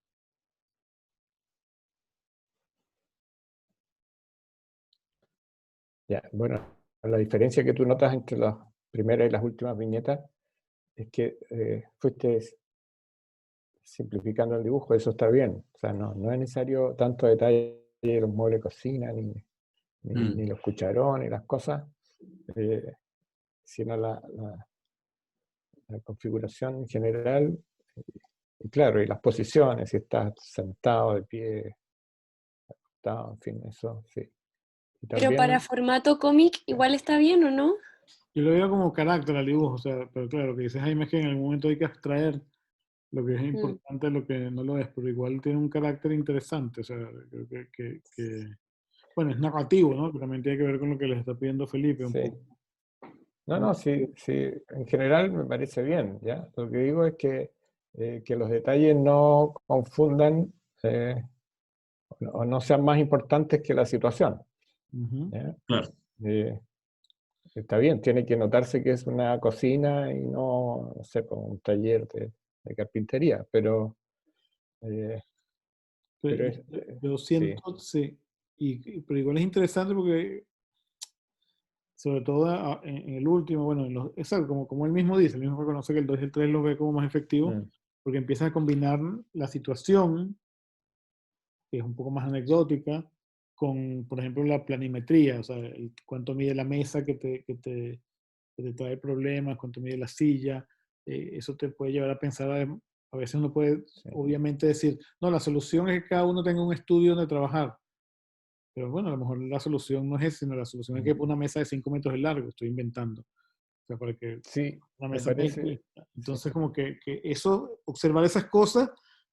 Ya, bueno, la diferencia que tú notas entre las primeras y las últimas viñetas es que fuiste simplificando el dibujo. Eso está bien. O sea, no es necesario tanto detalle de los muebles de cocina, ni los cucharones, las cosas, sino la configuración en general. Y claro, y las posiciones, si estás sentado, de pie, acostado, en fin, eso sí. Y Pero también, para formato cómic igual está bien, ¿o no? Yo lo veo como carácter al dibujo, o sea, pero claro, lo que dices Jaime es que en algún momento hay que abstraer lo que es importante de lo que no lo es, pero igual tiene un carácter interesante, o sea, creo que bueno, es narrativo, ¿no? Que también tiene que ver con lo que les está pidiendo Felipe un sí. poco. No, sí, en general me parece bien, ¿ya? Lo que digo es que los detalles no confundan o no sean más importantes que la situación. ¿Ya? Claro. Está bien, tiene que notarse que es una cocina y no sé, como un taller de carpintería, pero Yo siento, sí, pero igual es interesante porque, sobre todo en el último, bueno, exacto, como él mismo dice, él mismo reconoce que el 2 y el 3 lo ve como más efectivo, porque empieza a combinar la situación, que es un poco más anecdótica, con, por ejemplo, la planimetría, o sea, cuánto mide la mesa que te trae problemas, cuánto mide la silla, eso te puede llevar a pensar A veces uno puede, Sí. obviamente, decir, no, la solución es que cada uno tenga un estudio donde trabajar. Pero bueno, a lo mejor la solución no es esa, sino la solución es que una mesa de 5 metros de largo, estoy inventando. O sea, para que Sí, una me mesa parece, pequeña. sí. Entonces, como que eso, observar esas cosas,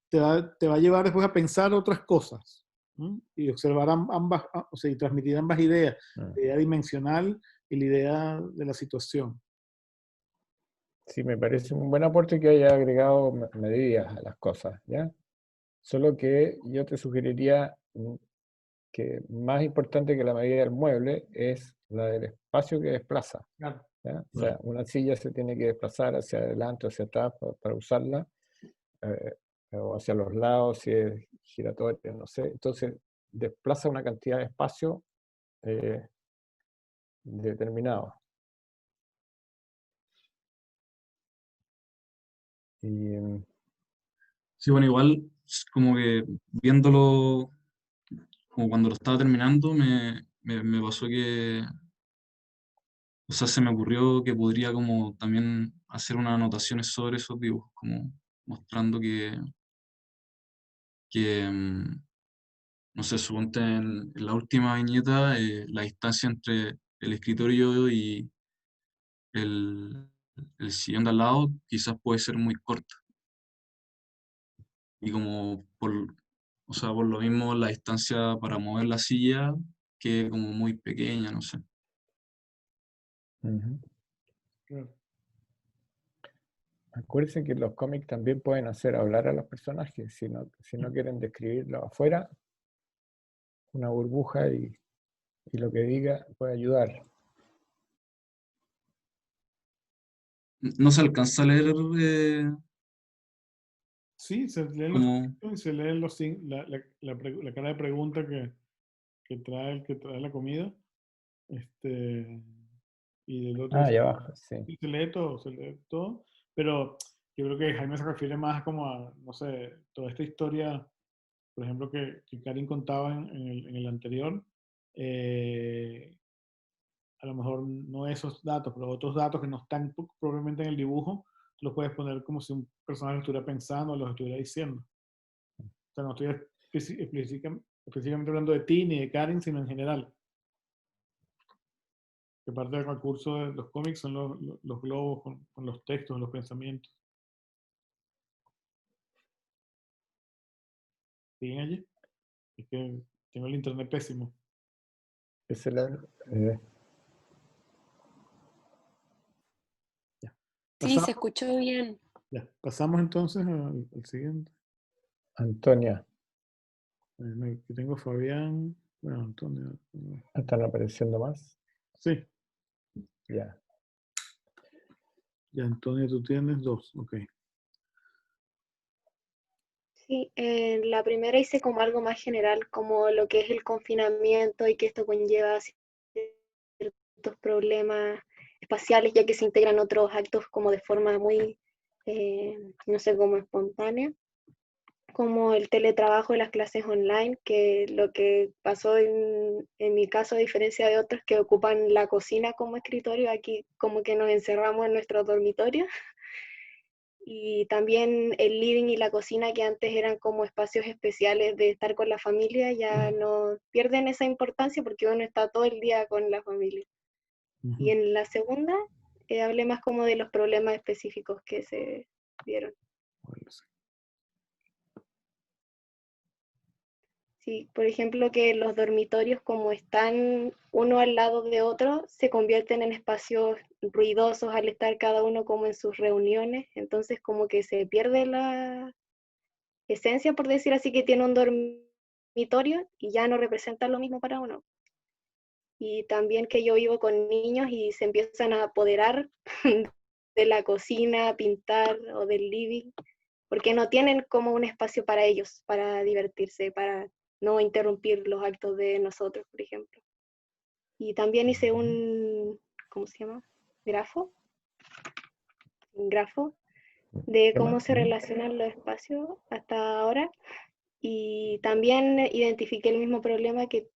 te va a llevar después a pensar otras cosas. ¿M? Y observar ambas, o sea, y transmitir ambas ideas, Mm. la idea dimensional y la idea de la situación. Sí, me parece un buen aporte que haya agregado medidas a las cosas, ¿ya? Solo que yo te sugeriría que más importante que la medida del mueble es la del espacio que desplaza, Claro. ¿ya? O sea, una silla se tiene que desplazar hacia adelante o hacia atrás para usarla, o hacia los lados si es giratoria, no sé. Entonces, desplaza una cantidad de espacio determinado. Y, Sí, bueno, igual como que viéndolo, como cuando lo estaba terminando, me pasó que, o sea, se me ocurrió que podría como también hacer unas anotaciones sobre esos dibujos, como mostrando que no sé, suponte en la última viñeta, la distancia entre el escritorio y el, el sillón de al lado quizás puede ser muy corta. Y como o sea, por lo mismo la distancia para mover la silla que como muy pequeña, no sé. ujú. Claro. Acuérdense que los cómics también pueden hacer hablar a los personajes. Si no quieren describirlo afuera, una burbuja y lo que diga puede ayudar. No se alcanza a leer Sí, se leen los como... textos y se leen la cara de pregunta que trae el que trae la comida. Y del otro Ah, ya abajo, sí. sí, se lee todo. Pero yo creo que Jaime se refiere más como a, no sé, toda esta historia, por ejemplo, que Karin contaba en el anterior. A lo mejor no esos datos, pero otros datos que no están probablemente en el dibujo, tú los puedes poner como si un personaje estuviera pensando o los estuviera diciendo. O sea, no estoy específicamente hablando de ti ni de Karin, sino en general. Que parte del recurso de los cómics son los globos con los textos, los pensamientos. ¿Siguen allí? Es que tengo el internet pésimo. Ese es Ya. Sí, se Pasamos, escuchó bien. ya. Pasamos entonces al siguiente. Antonia. Aquí tengo Fabián. Bueno, Antonio. ¿Están apareciendo más? Sí, Ya. ya Antonio, tú tienes 2. Ok. Sí, en la primera hice como algo más general, como lo que es el confinamiento y que esto conlleva ciertos problemas espaciales, ya que se integran otros actos como de forma muy, no sé, como espontánea, como el teletrabajo y las clases online, que lo que pasó en mi caso, a diferencia de otros que ocupan la cocina como escritorio, aquí como que nos encerramos en nuestro dormitorio. Y también el living y la cocina, que antes eran como espacios especiales de estar con la familia, ya no pierden esa importancia porque uno está todo el día con la familia. Y en la segunda hablé más como de los problemas específicos que se dieron. Sí, por ejemplo, que los dormitorios, como están uno al lado de otro, se convierten en espacios ruidosos al estar cada uno como en sus reuniones, entonces como que se pierde la esencia, por decir así, que tiene un dormitorio y ya no representa lo mismo para uno. Y también que yo vivo con niños y se empiezan a apoderar de la cocina, pintar o del living, porque no tienen como un espacio para ellos, para divertirse, para no interrumpir los actos de nosotros, por ejemplo. Y también hice un, ¿cómo se llama? Un grafo de ¿Qué cómo más? se relacionan los espacios hasta ahora. Y también identifiqué el mismo problema que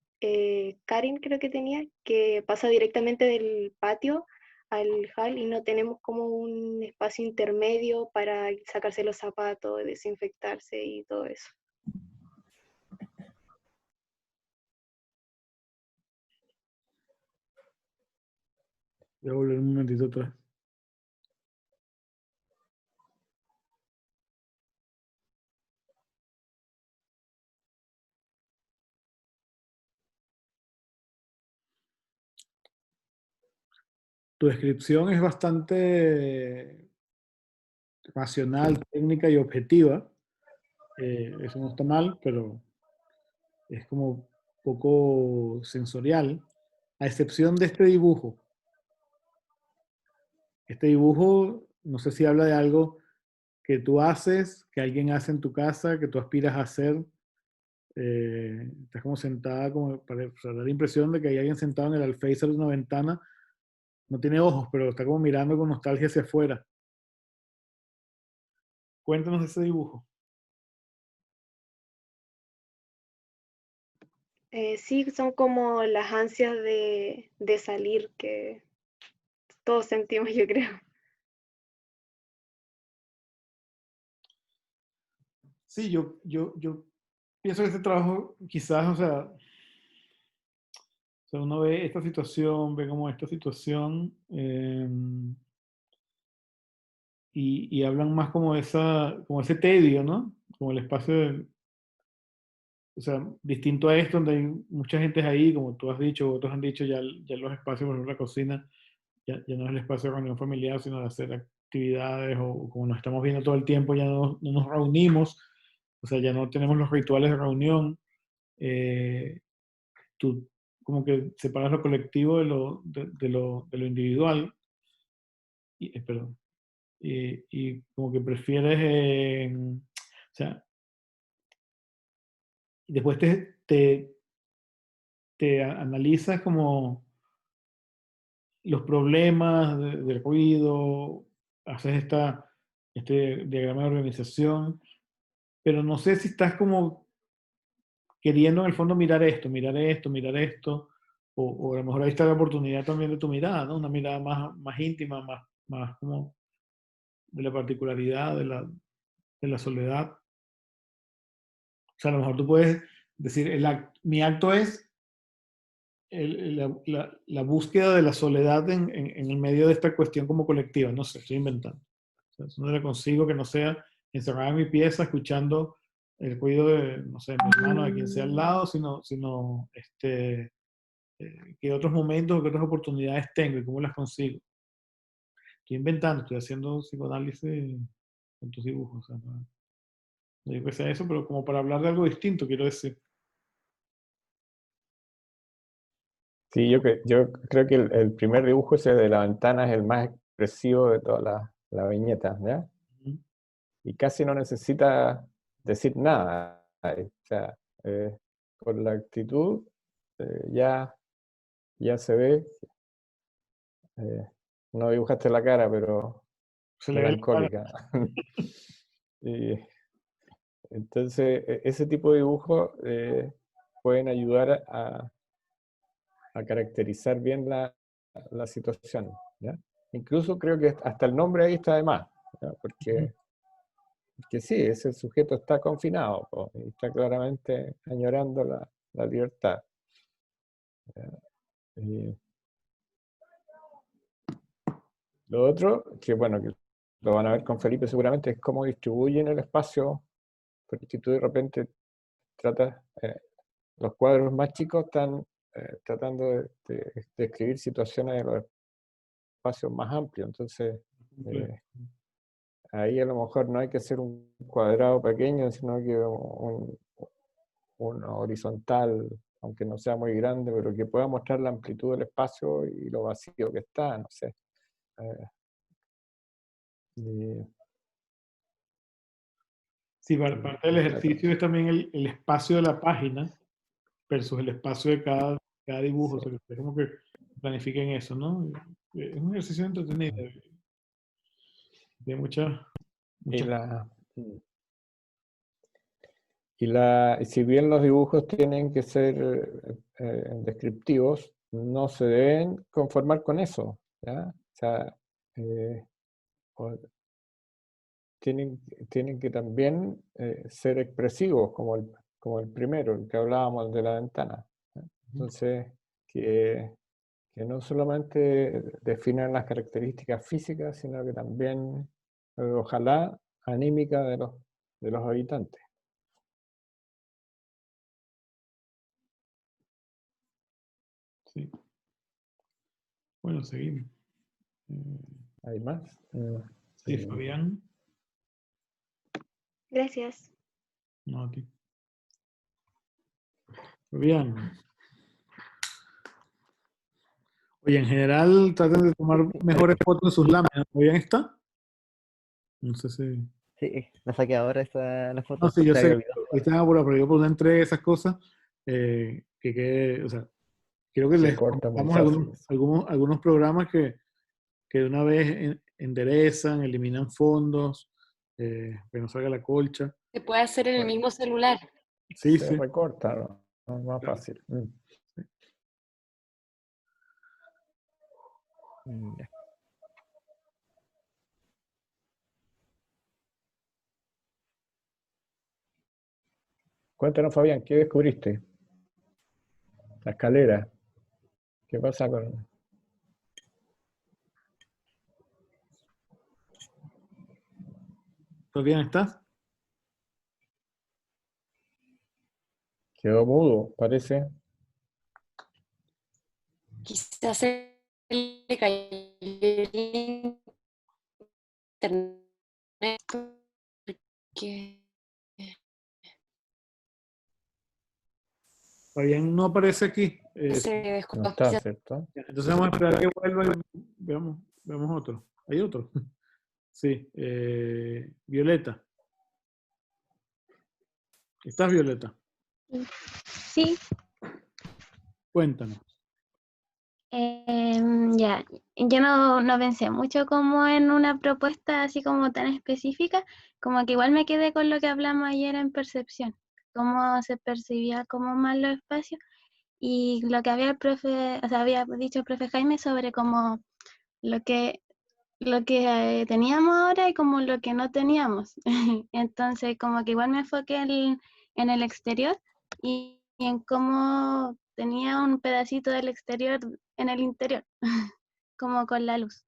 Karin creo que tenía, que pasa directamente del patio al hall y no tenemos como un espacio intermedio para sacarse los zapatos, desinfectarse y todo eso. Voy a volver un momentito atrás. Tu descripción es bastante racional, técnica y objetiva. Eso no está mal, pero es como poco sensorial, a excepción de este dibujo. Este dibujo, no sé si habla de algo que tú haces, que alguien hace en tu casa, que tú aspiras a hacer. Estás como sentada, como para dar la impresión de que hay alguien sentado en el alféizar de una ventana. No tiene ojos, pero está como mirando con nostalgia hacia afuera. Cuéntanos de ese dibujo. Sí, son como las ansias de salir que todos sentimos, yo creo. Sí, yo pienso que este trabajo quizás, o sea, uno ve esta situación, ve como esta situación, y hablan más como como ese tedio, ¿no? Como el espacio, o sea, distinto a esto, donde hay mucha gente ahí, como tú has dicho, otros han dicho, ya los espacios, por ejemplo, la cocina, ya no es el espacio de reunión familiar, sino de hacer actividades, o como nos estamos viendo todo el tiempo, ya no nos reunimos, o sea, ya no tenemos los rituales de reunión. Tú como que separas lo colectivo de lo individual, perdón, y como que prefieres, o sea, después te analizas como los problemas del ruido, haces este diagrama de organización, pero no sé si estás como queriendo en el fondo mirar esto, mirar esto, mirar esto, o a lo mejor ahí está la oportunidad también de tu mirada, ¿no? Una mirada más íntima, más como de la particularidad, de la soledad. O sea, a lo mejor tú puedes decir, mi acto es la búsqueda de la soledad en el medio de esta cuestión como colectiva. No sé, estoy inventando. O sea, eso no le consigo que no sea encerrada en mi pieza escuchando el ruido de, no sé, mi hermano, de quien sea al lado, sino qué otros momentos, qué otras oportunidades tengo y cómo las consigo. Estoy inventando, estoy haciendo psicoanálisis con tus dibujos. O sea, no digo que sea eso, pero como para hablar de algo distinto, quiero decir. Sí, yo creo que el primer dibujo ese de la ventana es el más expresivo de toda la viñeta, ¿ya? Ujú. Y casi no necesita decir nada. O sea, con la actitud ya se ve. No dibujaste la cara, pero Se le ve la cara. melancólica. Y entonces, ese tipo de dibujos pueden ayudar a caracterizar bien la situación, ¿ya? Incluso creo que hasta el nombre ahí está de más, ¿ya? Porque sí, ese sujeto está confinado, po, y está claramente añorando la libertad. Y lo otro, que bueno, que lo van a ver con Felipe seguramente, es cómo distribuyen el espacio, porque si tú de repente tratas, los cuadros más chicos están tratando de describir situaciones en los espacios más amplios, entonces ahí a lo mejor no hay que hacer un cuadrado pequeño, sino que un horizontal, aunque no sea muy grande, pero que pueda mostrar la amplitud del espacio y lo vacío que está, no sé. Y Sí, parte del ejercicio es también el espacio de la página versus el espacio de cada dibujo. O sea, que ustedes como que planifiquen eso, ¿no? Es un ejercicio entretenido. De muchas. y y si bien los dibujos tienen que ser descriptivos, no se deben conformar con eso, ¿ya? sea, o tienen que también ser expresivos, como el primero, el que hablábamos de la ventana. Entonces, que no solamente definan las características físicas, sino que también, ojalá, anímicas de los habitantes. Sí. Bueno, seguimos. ¿Hay más? Sí, Fabián. Gracias. No, a ti. Fabián. Oye, en general traten de tomar mejores fotos de sus láminas. ¿Fabián está? No sé si... Sí, la saqué ahora la No, foto. sí, yo Se sé había que olvidado. ahí están apurados, pero yo por entre esas cosas, o sea, creo que Se les corta muy comentamos fácil. algunos programas que de una vez enderezan, eliminan fondos, que no salga la colcha. Se puede hacer en el mismo celular. Sí, Se sí. recorta, ¿no? Es más Claro. fácil. Ya. Cuéntanos, Fabián, ¿qué descubriste? La escalera. ¿Qué pasa con...? Fabián, ¿estás? Quedó mudo, parece. Quizás se le cayó el internet porque Fabián no aparece aquí. se No desconectó. está, ¿cierto? Entonces vamos a esperar que vuelva y veamos otro. ¿Hay otro? Sí. Violeta. ¿Estás, Violeta? Sí, Cuéntanos. ya, yo no pensé mucho como en una propuesta así como tan específica, como que igual me quedé con lo que hablamos ayer en percepción, cómo se percibía como más los espacios y lo que había el profe, o sea, había dicho el profe Jaime sobre como lo que, teníamos ahora y como lo que no teníamos. Entonces, como que igual me enfoqué en el exterior y en cómo tenía un pedacito del exterior en el interior, como con la luz.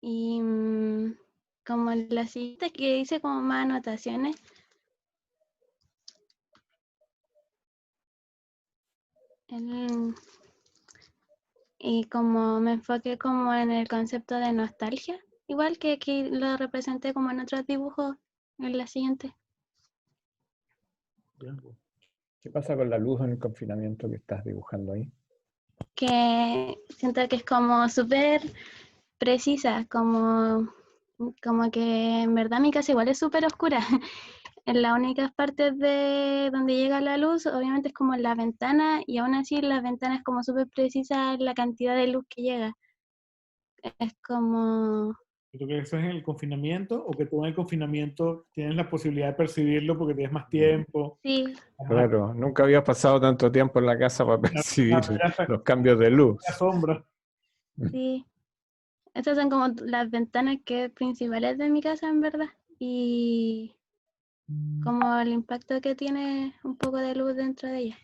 Y como la siguiente que hice como más anotaciones. Y como me enfoqué como en el concepto de nostalgia, igual que aquí lo representé como en otros dibujos en la siguiente. ¿Qué pasa con la luz en el confinamiento que estás dibujando ahí? Que siento que es como súper precisa, como que en verdad mi casa igual es súper oscura. En las únicas partes de donde llega la luz, obviamente es como en la ventana, y aún así en las ventanas es como súper precisa la cantidad de luz que llega. Es como... ¿Tú crees que eso es en el confinamiento o que tú en el confinamiento tienes la posibilidad de percibirlo porque tienes más tiempo? Sí. Claro, nunca había pasado tanto tiempo en la casa para percibir los cambios de luz. La sombra. Sí. Estas son como las ventanas que principales de mi casa, en verdad. Y como el impacto que tiene un poco de luz dentro de ella.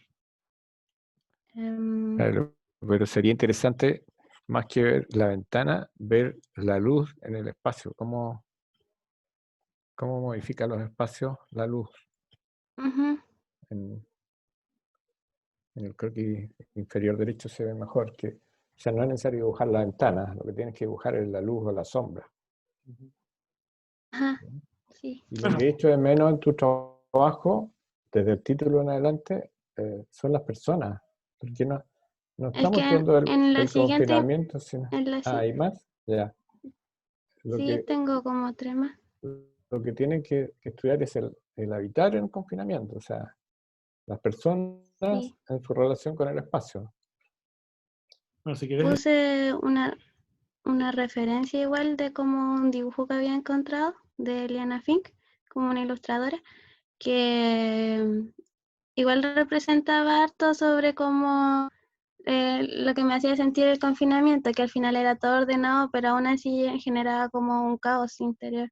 Claro, pero sería interesante, más que ver la ventana, ver la luz en el espacio. ¿Cómo modifica los espacios la luz? Ujú. En el croquis inferior derecho se ve mejor. O sea, no es necesario dibujar la ventana, lo que tienes que dibujar es la luz o la sombra. Ajá, sí. Y lo que he hecho de menos en tu trabajo, desde el título en adelante, son las personas. Porque no Es estamos que estudiando en la el siguiente, confinamiento, sino... ¿hay más? Ya. Sí, tengo como 3 más. Lo que tienen que estudiar es el habitar en confinamiento, o sea, las personas Sí. en su relación con el espacio. Bueno, si quieres... Puse una referencia igual de como un dibujo que había encontrado de Eliana Fink, como una ilustradora, que igual representaba harto sobre cómo lo que me hacía sentir el confinamiento, que al final era todo ordenado, pero aún así generaba como un caos interior,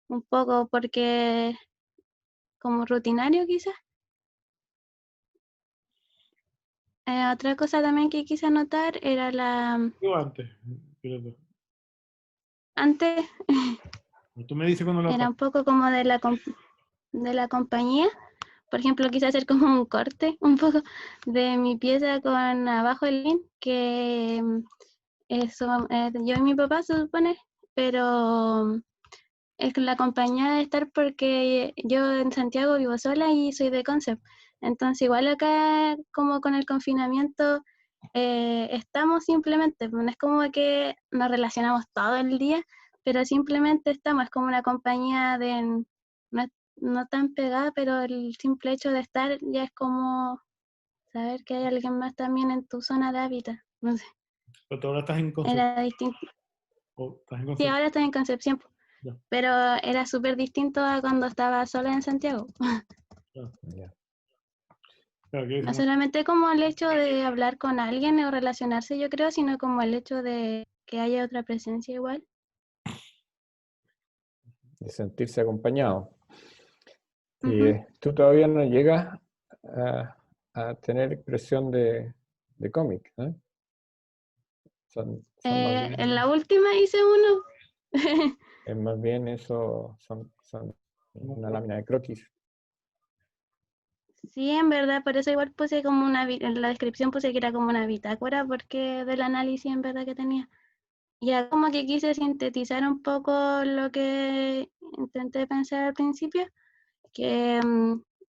un poco porque como rutinario quizás. Otra cosa también que quise anotar era Yo antes, fíjate. antes Tú me dices cuando lo era un poco como de la compañía. Por ejemplo, quise hacer como un corte un poco de mi pieza con abajo el link, que eso, yo y mi papá se supone, pero es la compañía de estar porque yo en Santiago vivo sola y soy de Concept. Entonces igual acá como con el confinamiento estamos simplemente, no es como que nos relacionamos todo el día, pero simplemente estamos, es como una compañía de no tan pegada, pero el simple hecho de estar ya es como saber que hay alguien más también en tu zona de hábitat. No sé, Pero tú ahora estás en Concepción. era distinto. ¿Estás en Sí, Concepción? ahora estoy en Concepción, Ya, pero era súper distinto a cuando estaba sola en Santiago. ya. Ya. Claro, que No eso solamente como el hecho de hablar con alguien o relacionarse, yo creo, sino como el hecho de que haya otra presencia igual. De sentirse acompañado. Ujú. Tú todavía no llegas a tener expresión de cómic, ¿no? Son más En bien, la última hice uno. es más bien eso, son una lámina de croquis. Sí, en verdad, por eso igual puse como en la descripción puse que era como una bitácora, porque del análisis en verdad que tenía. Ya como que quise sintetizar un poco lo que intenté pensar al principio, que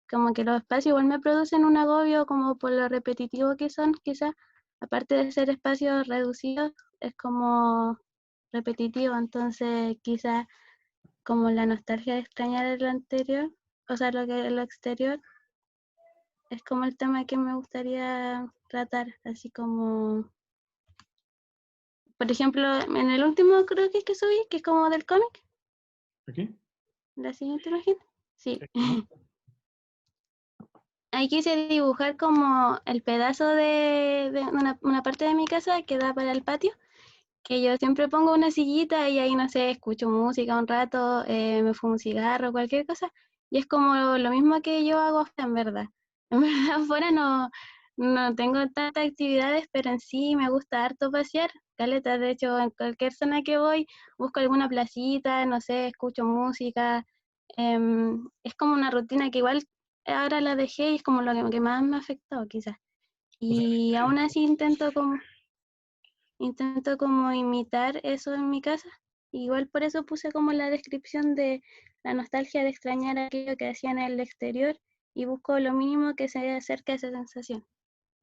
como que los espacios igual me producen un agobio como por lo repetitivo que son, quizás, aparte de ser espacios reducidos, es como repetitivo, entonces quizás como la nostalgia de extrañar lo anterior, o sea, lo exterior, es como el tema que me gustaría tratar, así como, por ejemplo, en el último creo que subí, que es como del cómic, ¿aquí? la siguiente imagen, sí. Ajá. Ahí quise dibujar como el pedazo de una parte de mi casa que da para el patio, que yo siempre pongo una sillita y ahí, no sé, escucho música un rato, me fumo un cigarro, cualquier cosa, y es como lo mismo que yo hago afuera, en verdad. En verdad, afuera no tengo tantas actividades, pero en sí me gusta harto pasear, caleta, de hecho, en cualquier zona que voy, busco alguna placita, no sé, escucho música, es como una rutina que igual ahora la dejé y es como lo que más me ha afectado, quizás. O sea, Y aún así intento como imitar eso en mi casa. Igual por eso puse como la descripción de la nostalgia de extrañar aquello que hacía en el exterior y busco lo mínimo que se acerque a esa sensación.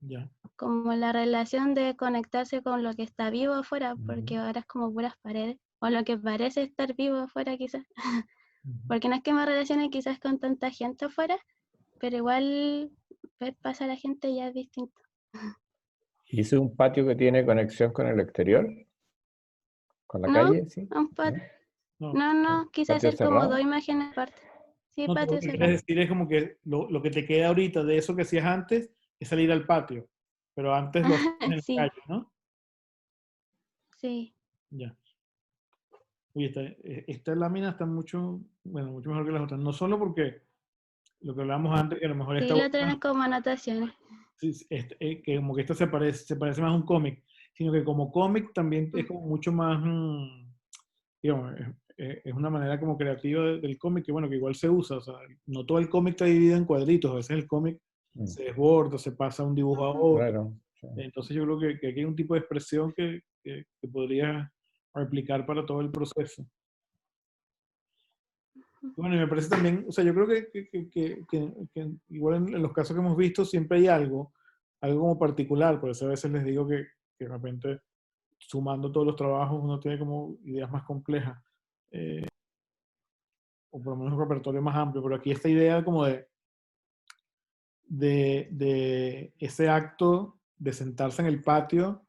ya. Como la relación de conectarse con lo que está vivo afuera, porque ahora es como puras paredes, o lo que parece estar vivo afuera quizás. Porque no es que me relacione quizás con tanta gente afuera, pero igual ver pasar a la gente ya es distinto. ¿Y ese es un patio que tiene conexión con el exterior? ¿Con la No, calle? Sí. un ¿No? no, quise ¿Patio hacer como cerrado? dos imágenes aparte. Sí, No, tú lo patio que quieres cerrado. decir es como que lo que te queda ahorita de eso que hacías antes es salir al patio, pero antes lo hacías en la Sí, calle, ¿no? sí, Ya. Oye, esta lámina está mucho mejor que las otras. No solo porque lo que hablábamos antes, que a lo mejor sí, esta lo tienen última, como anotaciones. sí, que como que esta se parece más a un cómic, sino que como cómic también es como mucho más, digamos, es una manera como creativa del cómic que bueno, que igual se usa. O sea, no todo el cómic está dividido en cuadritos, a veces el cómic se desborda, se pasa de un dibujo a Ujú. otro. Claro. Sí. Entonces yo creo que aquí hay un tipo de expresión que podría replicar para todo el proceso. Bueno, y me parece también, o sea, yo creo que igual en los casos que hemos visto siempre hay algo como particular, por eso a veces les digo que de repente sumando todos los trabajos uno tiene como ideas más complejas, o por lo menos un repertorio más amplio, pero aquí esta idea como de ese acto de sentarse en el patio,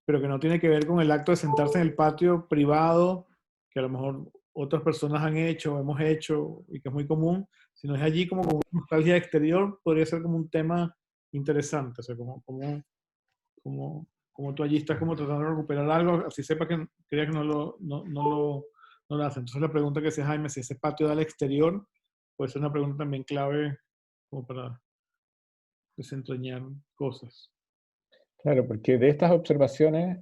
pero que no tiene que ver con el acto de sentarse en el patio privado, que a lo mejor otras personas han hecho, hemos hecho, y que es muy común, sino es allí como con una nostalgia exterior, podría ser como un tema interesante, o sea, como como tú allí estás como tratando de recuperar algo, así sepa que crea que no lo hace. Entonces la pregunta que decía Jaime, si ese patio da al exterior, puede ser una pregunta también clave como para desentrañar cosas. Claro, porque de estas observaciones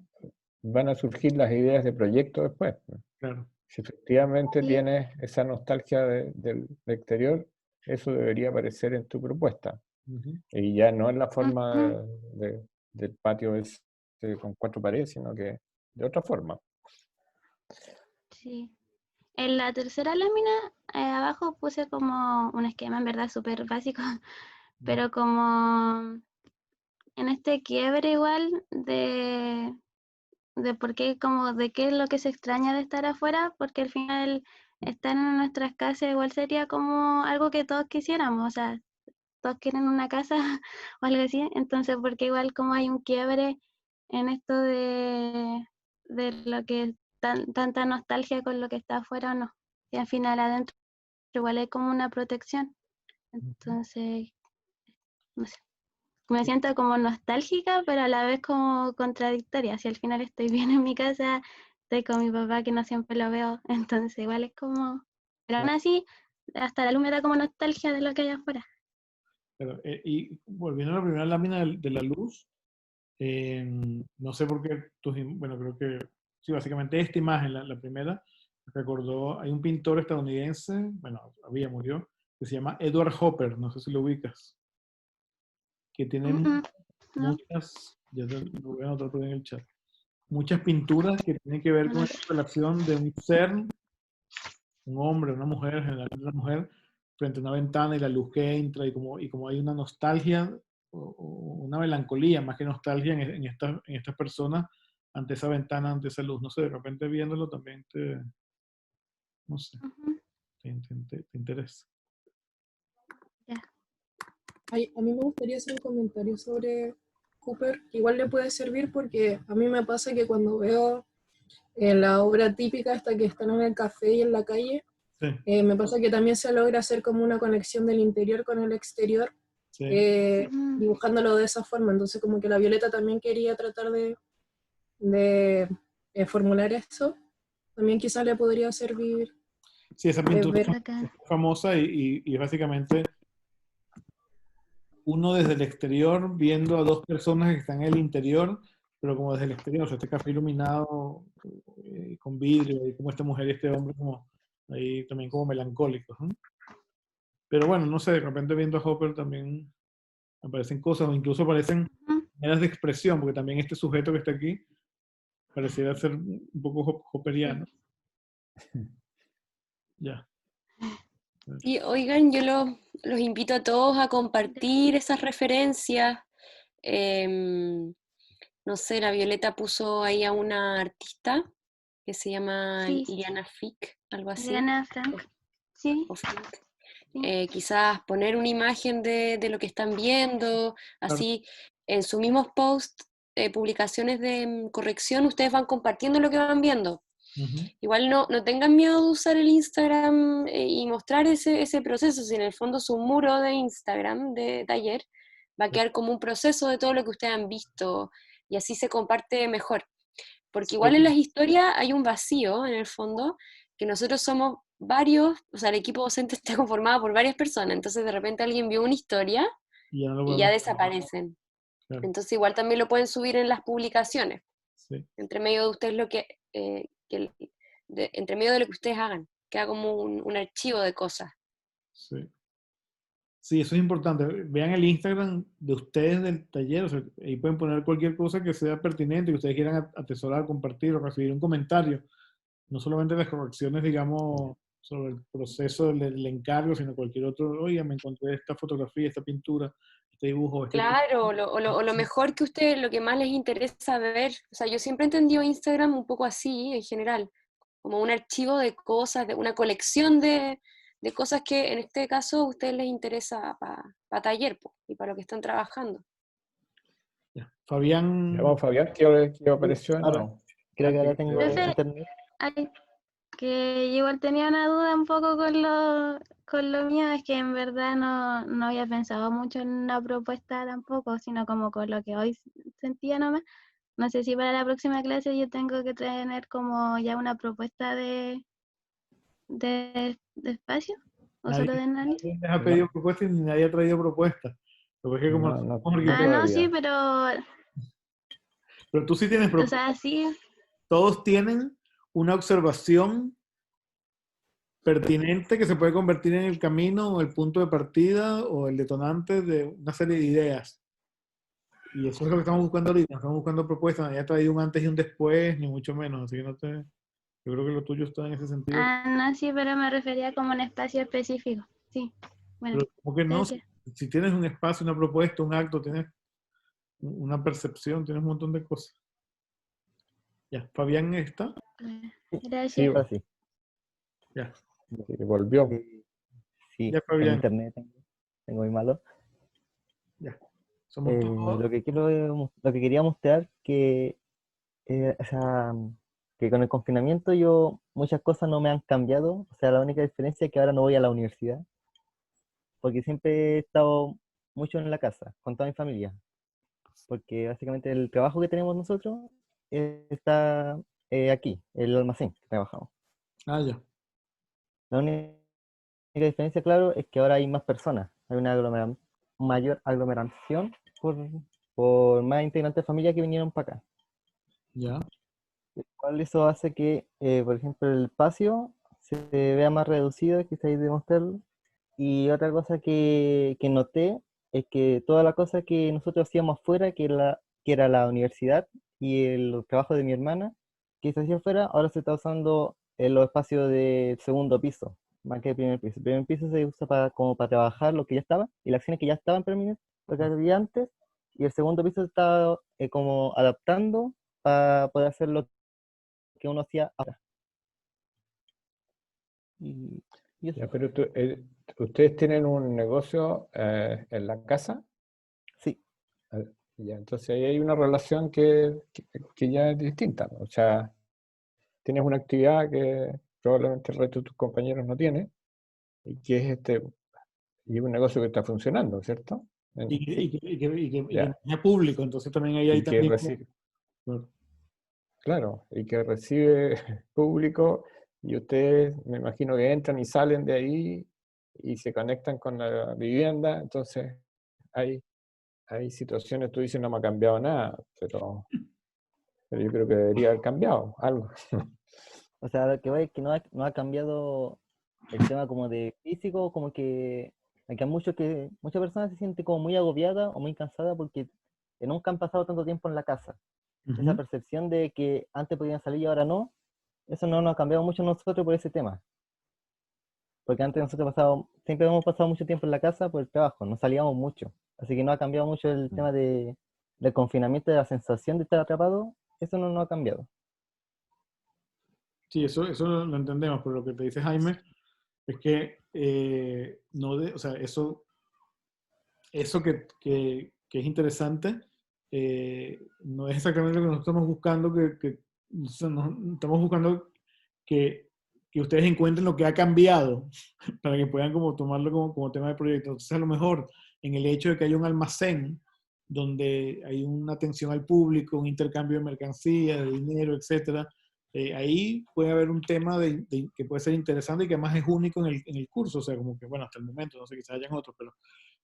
van a surgir las ideas de proyecto después. Claro. Si efectivamente Sí. tienes esa nostalgia del exterior, eso debería aparecer en tu propuesta. Ujú. Y ya no en la forma Ujú. del patio con 4 paredes, sino que de otra forma. Sí. En la tercera lámina, abajo puse como un esquema, en verdad, súper básico, pero como en este quiebre igual de por qué, como de qué es lo que se extraña de estar afuera, porque al final estar en nuestras casas igual sería como algo que todos quisiéramos, o sea, todos quieren una casa o algo así, entonces porque igual como hay un quiebre en esto de lo que es tanta nostalgia con lo que está afuera o no, y al final adentro igual hay como una protección, entonces, no sé. Me siento como nostálgica, pero a la vez como contradictoria. Si al final estoy bien en mi casa, estoy con mi papá que no siempre lo veo, entonces igual es como... Pero aún así, hasta la luz me da como nostalgia de lo que hay afuera. Pero, y volviendo a la primera lámina de la luz, no sé por qué, bueno, creo que, sí, básicamente esta imagen, la primera, recordó, hay un pintor estadounidense, bueno, murió, que se llama Edward Hopper, no sé si lo ubicas, que tiene No. muchas, ya lo voy a anotar por ahí en el chat, muchas pinturas que tienen que ver con esta relación de un ser, un hombre, una mujer, generalmente una mujer, frente a una ventana y la luz que entra y como hay una nostalgia o una melancolía más que nostalgia en estas personas ante esa ventana, ante esa luz. No sé, de repente viéndolo también no sé, te interesa. Ay, a mí me gustaría hacer un comentario sobre Cooper, que igual le puede servir porque a mí me pasa que cuando veo la obra típica hasta que están en el café y en la calle, Sí, me pasa que también se logra hacer como una conexión del interior con el exterior, sí. dibujándolo de esa forma. Entonces como que la Violeta también quería tratar de formular eso. También quizás le podría servir Sí, esa pintura ver. es famosa y básicamente uno desde el exterior viendo a dos personas que están en el interior, pero como desde el exterior, o sea, este café iluminado con vidrio, y como esta mujer y este hombre como ahí también como melancólicos, ¿no? Pero bueno, no sé, de repente viendo a Hopper también aparecen cosas, o incluso aparecen maneras de expresión, porque también este sujeto que está aquí pareciera ser un poco hopperiano. Ya. Y oigan, yo los invito a todos a compartir esas referencias. No sé, la Violeta puso ahí a una artista que se llama Sí, Iliana Fick, algo así. Diana Frank. Sí. O Frank. Sí. Quizás poner una imagen de lo que están viendo, así en sus mismos posts, publicaciones de corrección, ustedes van compartiendo lo que van viendo. Igual no tengan miedo de usar el Instagram y mostrar ese proceso, si en el fondo su muro de Instagram de taller va a quedar como un proceso de todo lo que ustedes han visto y así se comparte mejor. Porque igual en las historias hay un vacío en el fondo, que nosotros somos varios, o sea, el equipo docente está conformado por varias personas, entonces de repente alguien vio una historia Y ya no lo y ya podemos- desaparecen. Claro. Entonces igual también lo pueden subir en las publicaciones, Sí. entre medio de ustedes entre medio de lo que ustedes hagan, queda como un archivo de cosas. Sí. Sí, eso es importante. Vean el Instagram de ustedes del taller, o sea, ahí pueden poner cualquier cosa que sea pertinente, que ustedes quieran atesorar, compartir o recibir un comentario. No solamente las correcciones, digamos, sobre el proceso del encargo, sino cualquier otro, oiga, me encontré esta fotografía, esta pintura, este dibujo, este... Claro, o lo mejor que ustedes, lo que más les interesa ver, o sea, yo siempre he entendido Instagram un poco así, en general, como un archivo de cosas, de una colección de cosas que en este caso a ustedes les interesa para taller y para lo que están trabajando. Ya. Fabián... Vamos, Fabián, ¿qué apareció de Ahora. nuevo? Creo que ahora Antes que tengo se- Profe, internet. ay, Que yo igual tenía una duda un poco con lo mío, es que en verdad no había pensado mucho en una propuesta tampoco, sino como con lo que hoy sentía nomás. No sé si para la próxima clase yo tengo que tener como ya una propuesta de espacio o solo de análisis. Nadie les ha No, pedido propuestas y nadie ha traído propuestas. Lo que es que como no, no, somos no Ah, no, sí, todavía. pero tú sí tienes o propuestas. sea, sí, Todos tienen una observación pertinente que se puede convertir en el camino o el punto de partida o el detonante de una serie de ideas. Y eso es lo que estamos buscando ahorita. No estamos buscando propuestas. Nadie ha traído un antes y un después, ni mucho menos. Así que no te. Yo creo que lo tuyo está en ese sentido. no, sí, pero me refería como un espacio específico. Sí, bueno, Pero como que no, gracias. si tienes un espacio, una propuesta, un acto, tienes una percepción, tienes un montón de cosas. Ya, Fabián está. Sí, Gracias. Ahora sí. Ya, sí, volvió. Sí, ya el Fabián. internet tengo muy malo. Ya. Somos todos. Lo que quería mostrar o sea, que con el confinamiento muchas cosas no me han cambiado. O sea, la única diferencia es que ahora no voy a la universidad, porque siempre he estado mucho en la casa, con toda mi familia. Porque básicamente el trabajo que tenemos nosotros está aquí, el almacén que trabajamos. Ah, ya. La única diferencia, claro, es que ahora hay más personas. Hay una mayor aglomeración por más integrantes de familia que vinieron para acá. Ya. Cual eso hace que, por ejemplo, el espacio se vea más reducido, que se de mostrarlo. Y otra cosa que noté es que toda la cosa que nosotros hacíamos afuera, que era la universidad y el trabajo de mi hermana, que se hacía afuera, ahora se está usando en los espacios del segundo piso, más que el primer piso. El primer piso se usa como para trabajar lo que ya estaba y las acciones que ya estaban permitidas, lo que había antes, y el segundo piso se está como adaptando para poder hacer lo que uno hacía ahora. Y eso. Ya, pero ustedes tienen un negocio en la casa. Sí. Ya, entonces ahí hay una relación que ya es distinta, ¿no? O sea, tienes una actividad que probablemente el resto de tus compañeros no tiene, y que es y un negocio que está funcionando, ¿cierto? Y que Ya. tenía público, entonces también ahí Y que también. recibe, claro, y que recibe público, y ustedes me imagino que entran y salen de ahí y se conectan con la vivienda, entonces hay situaciones, tú dices no me ha cambiado nada, pero yo creo que debería haber cambiado algo. O sea, lo que voy es que no ha cambiado el tema como de físico, como que hay muchas personas se sienten como muy agobiadas o muy cansadas porque nunca han pasado tanto tiempo en la casa. Esa Ujú. percepción de que antes podían salir y ahora no, eso no nos ha cambiado mucho nosotros por ese tema. Porque antes nosotros siempre hemos pasado mucho tiempo en la casa por el trabajo, no salíamos mucho. Así que no ha cambiado mucho el tema del confinamiento, de la sensación de estar atrapado, eso no ha cambiado. Sí, eso lo entendemos, pero lo que te dice Jaime es que o sea, eso que es interesante no es exactamente lo que nosotros estamos buscando, o sea, estamos buscando que ustedes encuentren lo que ha cambiado para que puedan como tomarlo como tema de proyecto. Entonces, a lo mejor en el hecho de que haya un almacén donde hay una atención al público, un intercambio de mercancía, de dinero, etcétera, ahí puede haber un tema que puede ser interesante y que además es único en el curso. O sea, como que, bueno, hasta el momento, no sé, quizás hayan otros,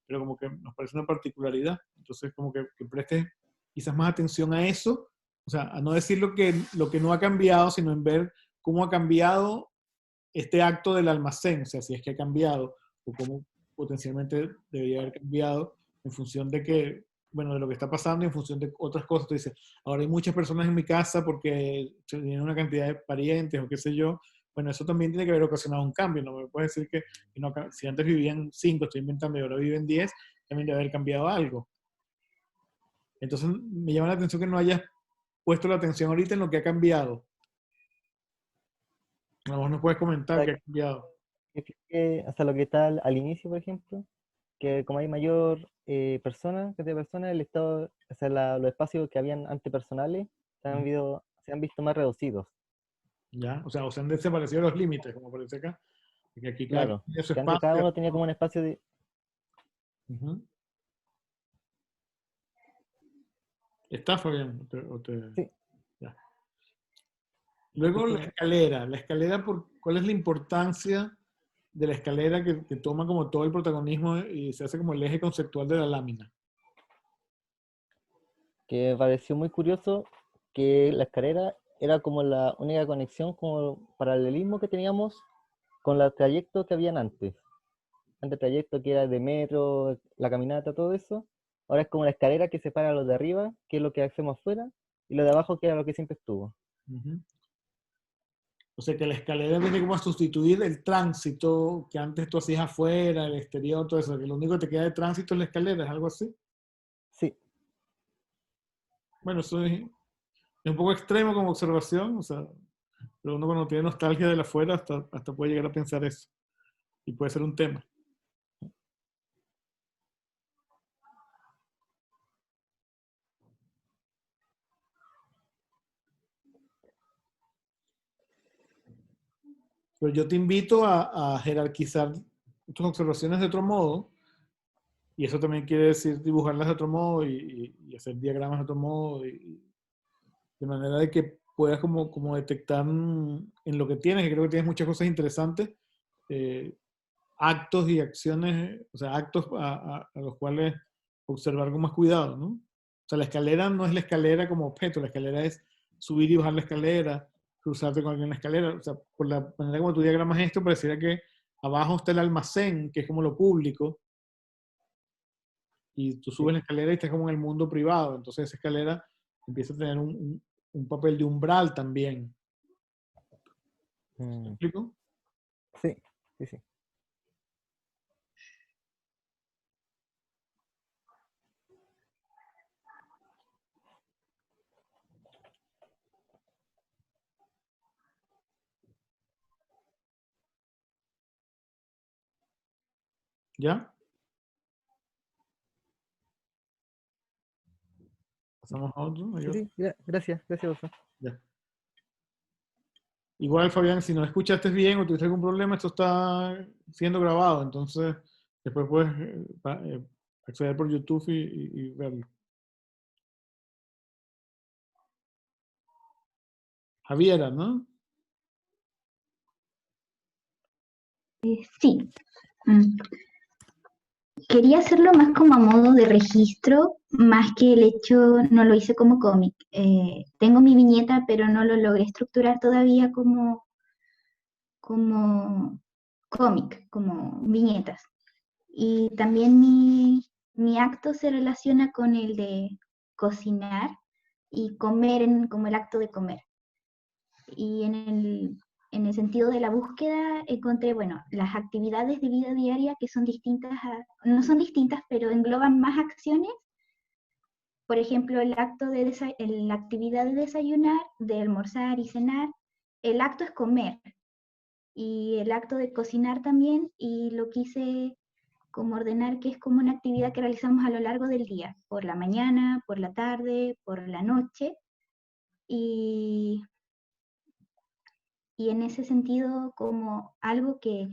pero como que nos parece una particularidad. Entonces, como que prestes quizás más atención a eso, o sea, a no decir lo que no ha cambiado, sino en ver cómo ha cambiado este acto del almacén, o sea, si es que ha cambiado o cómo potencialmente debería haber cambiado en función de que, bueno, de lo que está pasando y en función de otras cosas. Tú dices, ahora hay muchas personas en mi casa porque tienen una cantidad de parientes o qué sé yo. Bueno, eso también tiene que haber ocasionado un cambio. No me puedes decir que no, si antes vivían 5, estoy inventando, y ahora viven 10, también debe haber cambiado algo. Entonces me llama la atención que no hayas puesto la atención ahorita en lo que ha cambiado. A lo mejor nos puedes comentar qué ha cambiado. Hasta lo que está al inicio, por ejemplo, que como hay mayor cantidad de personas, el estado, o sea, los espacios que habían antipersonales se han visto más reducidos. ¿Ya? O sea, o se han desaparecido los límites, como parece acá. Porque aquí cada Claro, quien tiene su que antes cada espacio. uno tenía como un espacio de... Ujú. ¿Está, Fabián? Sí. Ya. Luego la escalera. La escalera, ¿cuál es la importancia de la escalera que toma como todo el protagonismo y se hace como el eje conceptual de la lámina? Que me pareció muy curioso que la escalera era como la única conexión, como paralelismo que teníamos con los trayectos que habían antes. Antes trayecto que era de metro, la caminata, todo eso. Ahora es como la escalera que separa lo de arriba, que es lo que hacemos afuera, y lo de abajo, que era lo que siempre estuvo. Ujú. O sea que la escalera viene como a sustituir el tránsito que antes tú hacías afuera, el exterior, todo eso. Que lo único que te queda de tránsito es la escalera, ¿es algo así? Sí, Bueno, eso es un poco extremo como observación, o sea, pero uno cuando tiene nostalgia de la afuera hasta puede llegar a pensar eso. Y puede ser un tema. Pero yo te invito a jerarquizar tus observaciones de otro modo, y eso también quiere decir dibujarlas de otro modo y hacer diagramas de otro modo, de manera de que puedas como detectar en lo que tienes, que creo que tienes muchas cosas interesantes, eh, actos y acciones, o sea, actos a los cuales observar con más cuidado, ¿no? O sea, la escalera no es la escalera como objeto, la escalera es subir y bajar la escalera, cruzarte con alguien en la escalera, o sea, por la manera como tú diagramas esto, pareciera que abajo está el almacén, que es como lo público, y tú subes sí. la escalera y estás como en el mundo privado, entonces esa escalera empieza a tener un papel de umbral también. ¿Me Mm, explico? sí, sí, sí. ¿Ya? Pasamos a otro. Sí, sí, gracias, gracias, Oso. Ya. Igual, Fabián, si no escuchaste bien o tuviste algún problema, esto está siendo grabado, entonces después puedes acceder por YouTube y verlo. Javiera, ¿no? Sí. Mm. Quería hacerlo más como a modo de registro, más que el hecho, no lo hice como cómic. Tengo mi viñeta, pero no lo logré estructurar todavía como cómic, como viñetas. Y también mi acto se relaciona con el de cocinar y comer como el acto de comer. Y en el sentido de la búsqueda encontré, bueno, las actividades de vida diaria que son distintas, no son distintas, pero engloban más acciones. Por ejemplo, la actividad de desayunar, de almorzar y cenar, el acto es comer y el acto de cocinar también, y lo quise como ordenar que es como una actividad que realizamos a lo largo del día, por la mañana, por la tarde, por la noche, y en ese sentido como algo que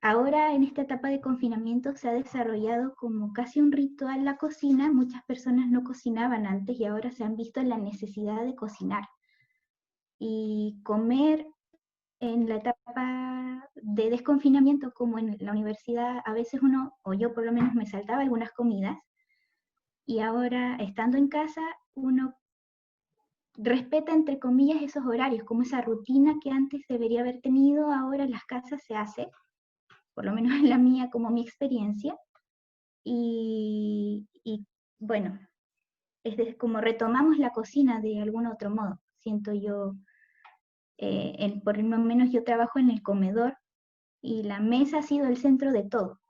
ahora en esta etapa de confinamiento se ha desarrollado como casi un ritual la cocina. Muchas personas no cocinaban antes y ahora se han visto en la necesidad de cocinar. Y comer en la etapa de desconfinamiento, como en la universidad, a veces uno, o yo por lo menos me saltaba algunas comidas, y ahora estando en casa uno respeta, entre comillas, esos horarios, como esa rutina que antes debería haber tenido, ahora en las casas se hace, por lo menos en la mía, como mi experiencia. Y bueno, como retomamos la cocina de algún otro modo, siento yo. Por lo menos yo trabajo en el comedor y la mesa ha sido el centro de todo.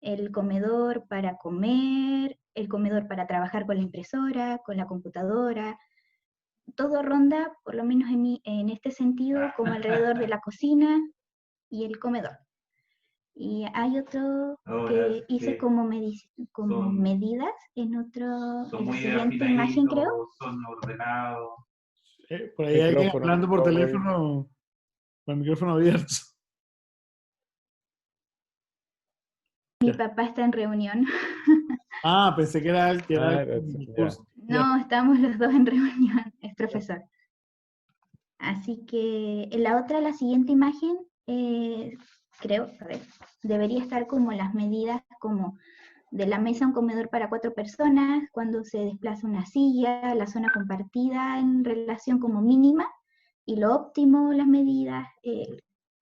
El comedor para comer, el comedor para trabajar con la impresora, con la computadora, todo ronda, por lo menos en este sentido, como alrededor de la cocina y el comedor. Y hay otro que hice como medidas en la siguiente imagen, creo. Son ordenados. Por ahí hay alguien Micrófono, hablando por todo teléfono con el micrófono abierto. Mi papá está en reunión. Ah, pensé que era el que era Ah, el ya. curso. Ya. No, estamos los dos en reunión, es profesor. Así que en la siguiente imagen, creo, a ver, debería estar como las medidas como de la mesa a un comedor para 4 personas, cuando se desplaza una silla, la zona compartida en relación como mínima, y lo óptimo, las medidas,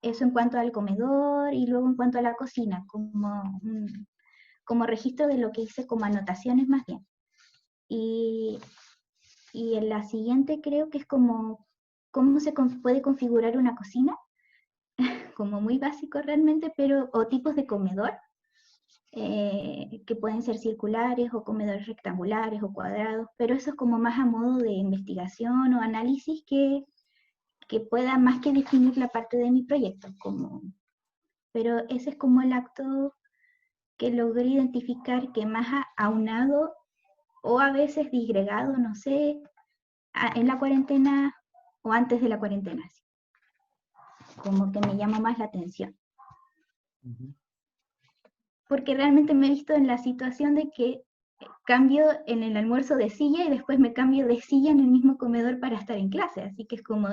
eso en cuanto al comedor, y luego en cuanto a la cocina, como registro de lo que hice como anotaciones más bien. Y en la siguiente creo que es como cómo se puede configurar una cocina, como muy básico realmente, pero o tipos de comedor, que pueden ser circulares o comedores rectangulares o cuadrados, pero eso es como más a modo de investigación o análisis que pueda más que definir la parte de mi proyecto. Pero ese es como el acto que logré identificar que más aunado o a veces disgregado, no sé, en la cuarentena o antes de la cuarentena, sí. Como que me llama más la atención. Porque realmente me he visto en la situación de que cambio en el almuerzo de silla y después me cambio de silla en el mismo comedor para estar en clase, así que es como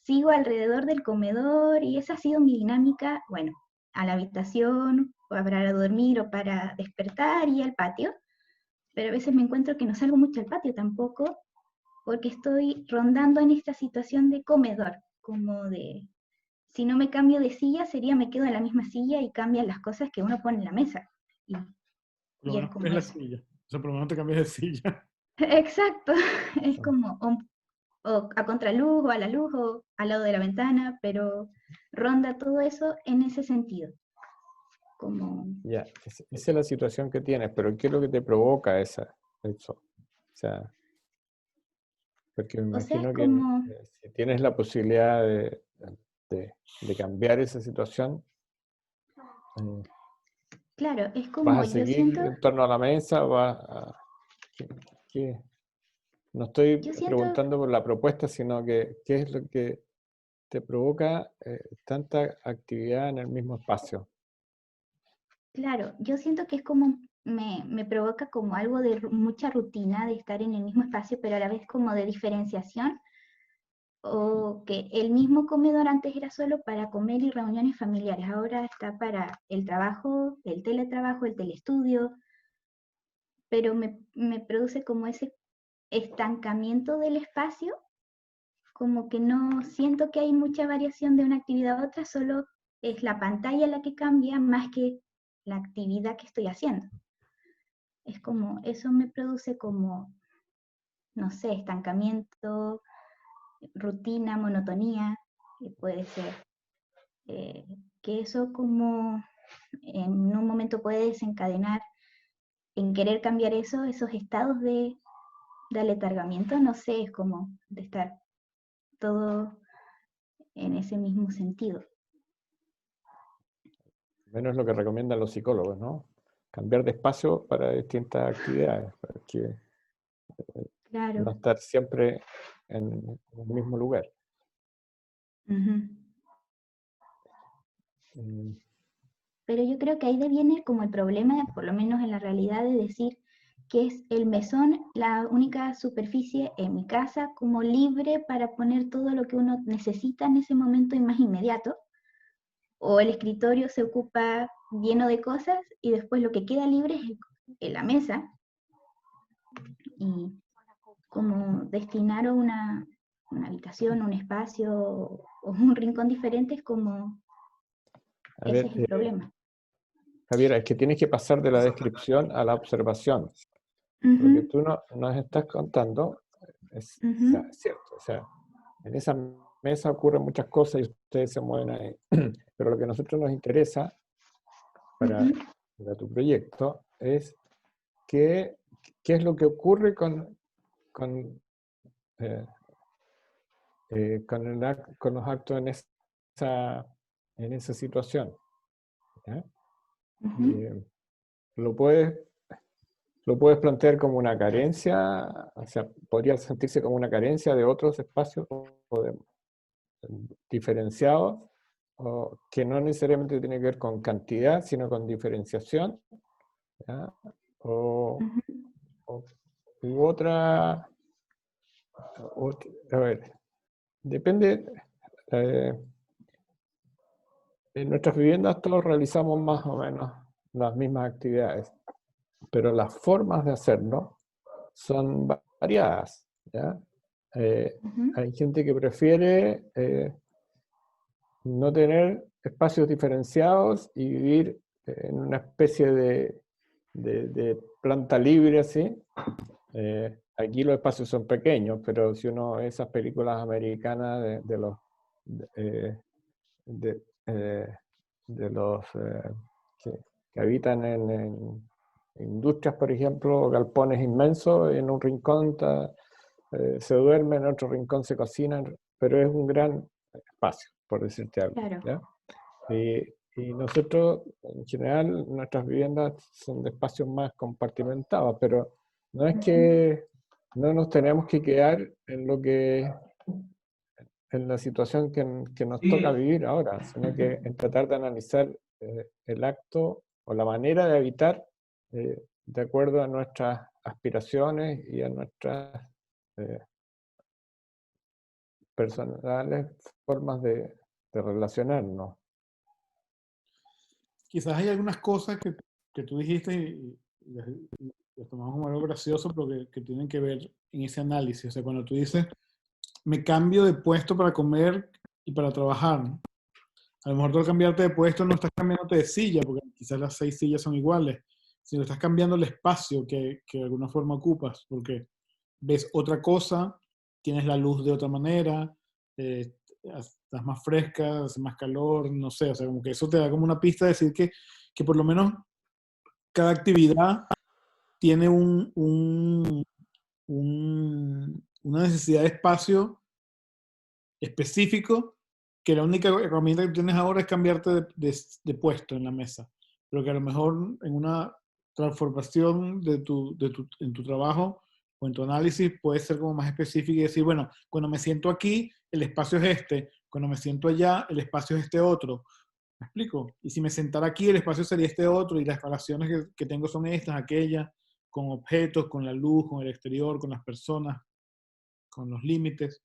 sigo alrededor del comedor y esa ha sido mi dinámica, bueno, a la habitación, o para dormir o para despertar y al patio, pero a veces me encuentro que no salgo mucho al patio tampoco, porque estoy rondando en esta situación de comedor, como de, si no me cambio de silla, sería me quedo en la misma silla y cambian las cosas que uno pone en la mesa. Por lo Y es menos como es la eso. silla. O sea, por lo menos te cambias de silla. Exacto, es como o a contraluz o a la luz o al lado de la ventana, pero ronda todo eso en ese sentido. Como, Ya, esa es la situación que tienes, pero ¿qué es lo que te provoca eso? O sea, porque me o sea, es imagino que como, si tienes la posibilidad de cambiar esa situación, claro, es ¿vas como a yo seguir siento, en torno a la mesa? ¿Qué- qué? No estoy yo siento, preguntando por la propuesta, sino que qué es lo que te provoca tanta actividad en el mismo espacio. claro, yo siento que es como, me provoca como algo de mucha rutina de estar en el mismo espacio, pero a la vez como de diferenciación, o que el mismo comedor antes era solo para comer y reuniones familiares, ahora está para el trabajo, el teletrabajo, el telestudio, pero me produce como ese estancamiento del espacio, como que no siento que hay mucha variación de una actividad a otra, solo es la pantalla la que cambia más que la actividad que estoy haciendo. Es como, eso me produce como, no sé, estancamiento, rutina, monotonía, puede ser. Que eso como en un momento puede desencadenar en querer cambiar eso, esos estados de aletargamiento, no sé, es como de estar todo en ese mismo sentido. Menos lo que recomiendan los psicólogos, ¿no? Cambiar de espacio para distintas actividades, para que Claro. no estar siempre en el mismo lugar. Pero yo creo que ahí viene como el problema, por lo menos en la realidad, de decir que es el mesón la única superficie en mi casa como libre para poner todo lo que uno necesita en ese momento y más inmediato, o el escritorio se ocupa lleno de cosas y después lo que queda libre es la mesa, y como destinar una habitación, un espacio o un rincón diferente es como, A ese ver, es el problema. Javiera, es que tienes que pasar de la descripción a la observación. Lo que tú nos estás contando es cierto. O sea, en esa mesa ocurren muchas cosas y ustedes se mueven ahí. Pero lo que a nosotros nos interesa para tu proyecto es qué es lo que ocurre con los actos en esa situación. ¿Ya? Lo puedes lo puedes plantear como una carencia, o sea, podría sentirse como una carencia de otros espacios diferenciados, o que no necesariamente tiene que ver con cantidad, sino con diferenciación, ¿ya? U otra, a ver, depende, en nuestras viviendas todos realizamos más o menos las mismas actividades, pero las formas de hacerlo son variadas, ¿ya? Hay gente que prefiere no tener espacios diferenciados y vivir en una especie de planta libre así. Aquí los espacios son pequeños, pero si uno ve esas películas americanas de los que habitan en industrias, por ejemplo, galpones inmensos, en un rincón se duermen, en otro rincón se cocinan, pero es un gran espacio, por decirte algo. Claro. ¿Ya? Y nosotros, en general, nuestras viviendas son de espacios más compartimentados, pero no es que no nos tenemos que quedar en la situación que nos toca vivir ahora, sino que en tratar de analizar el acto o la manera de habitar de acuerdo a nuestras aspiraciones y a nuestras personales formas de relacionarnos. Quizás hay algunas cosas que tú dijiste y las tomamos como algo gracioso, pero que tienen que ver en ese análisis. O sea, cuando tú dices, me cambio de puesto para comer y para trabajar, ¿no? A lo mejor tú al cambiarte de puesto no estás cambiándote de silla, porque quizás las 6 sillas son iguales, sino estás cambiando el espacio que de alguna forma ocupas, porque ves otra cosa, tienes la luz de otra manera, estás más fresca, hace más calor, no sé, o sea, como que eso te da como una pista de decir que por lo menos cada actividad tiene una necesidad de espacio específico, que la única herramienta que tienes ahora es cambiarte de puesto en la mesa, pero que a lo mejor en una transformación en tu trabajo o en tu análisis puede ser como más específico y decir, bueno, cuando me siento aquí, el espacio es este, cuando me siento allá, el espacio es este otro. ¿Me explico? Y si me sentara aquí, el espacio sería este otro y las relaciones que tengo son estas, aquellas, con objetos, con la luz, con el exterior, con las personas, con los límites.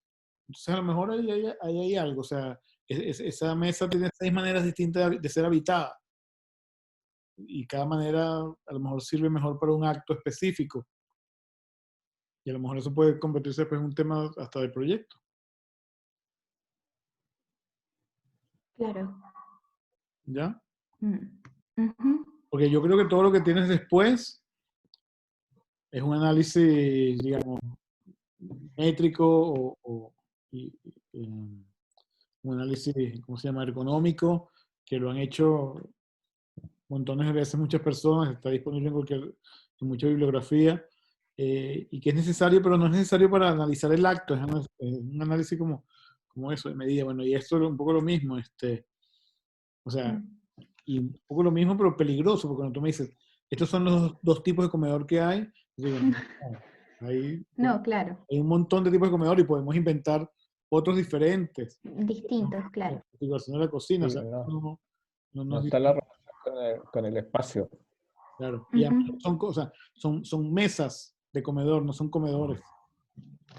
Entonces a lo mejor ahí hay algo, o sea, esa mesa tiene 6 maneras distintas de ser habitada y cada manera a lo mejor sirve mejor para un acto específico y a lo mejor eso puede convertirse después en un tema hasta de proyecto. Claro. ¿Ya? Ujú. Porque yo creo que todo lo que tienes después es un análisis, digamos, métrico un análisis, ¿cómo se llama?, ergonómico, que lo han hecho montones de veces muchas personas, está disponible en mucha bibliografía, y que es necesario, pero no es necesario para analizar el acto, es un análisis como eso, de medida. Bueno, y esto es un poco lo mismo, o sea, y un poco lo mismo, pero peligroso, porque cuando tú me dices, estos son los 2 tipos de comedor que hay, digo, No, claro. hay un montón de tipos de comedor y podemos inventar otros diferentes. Distintos, claro. Configuración de la cocina, Sí, o sea, no está la relación con el espacio. Claro. Y además son cosas, son mesas de comedor, no son comedores.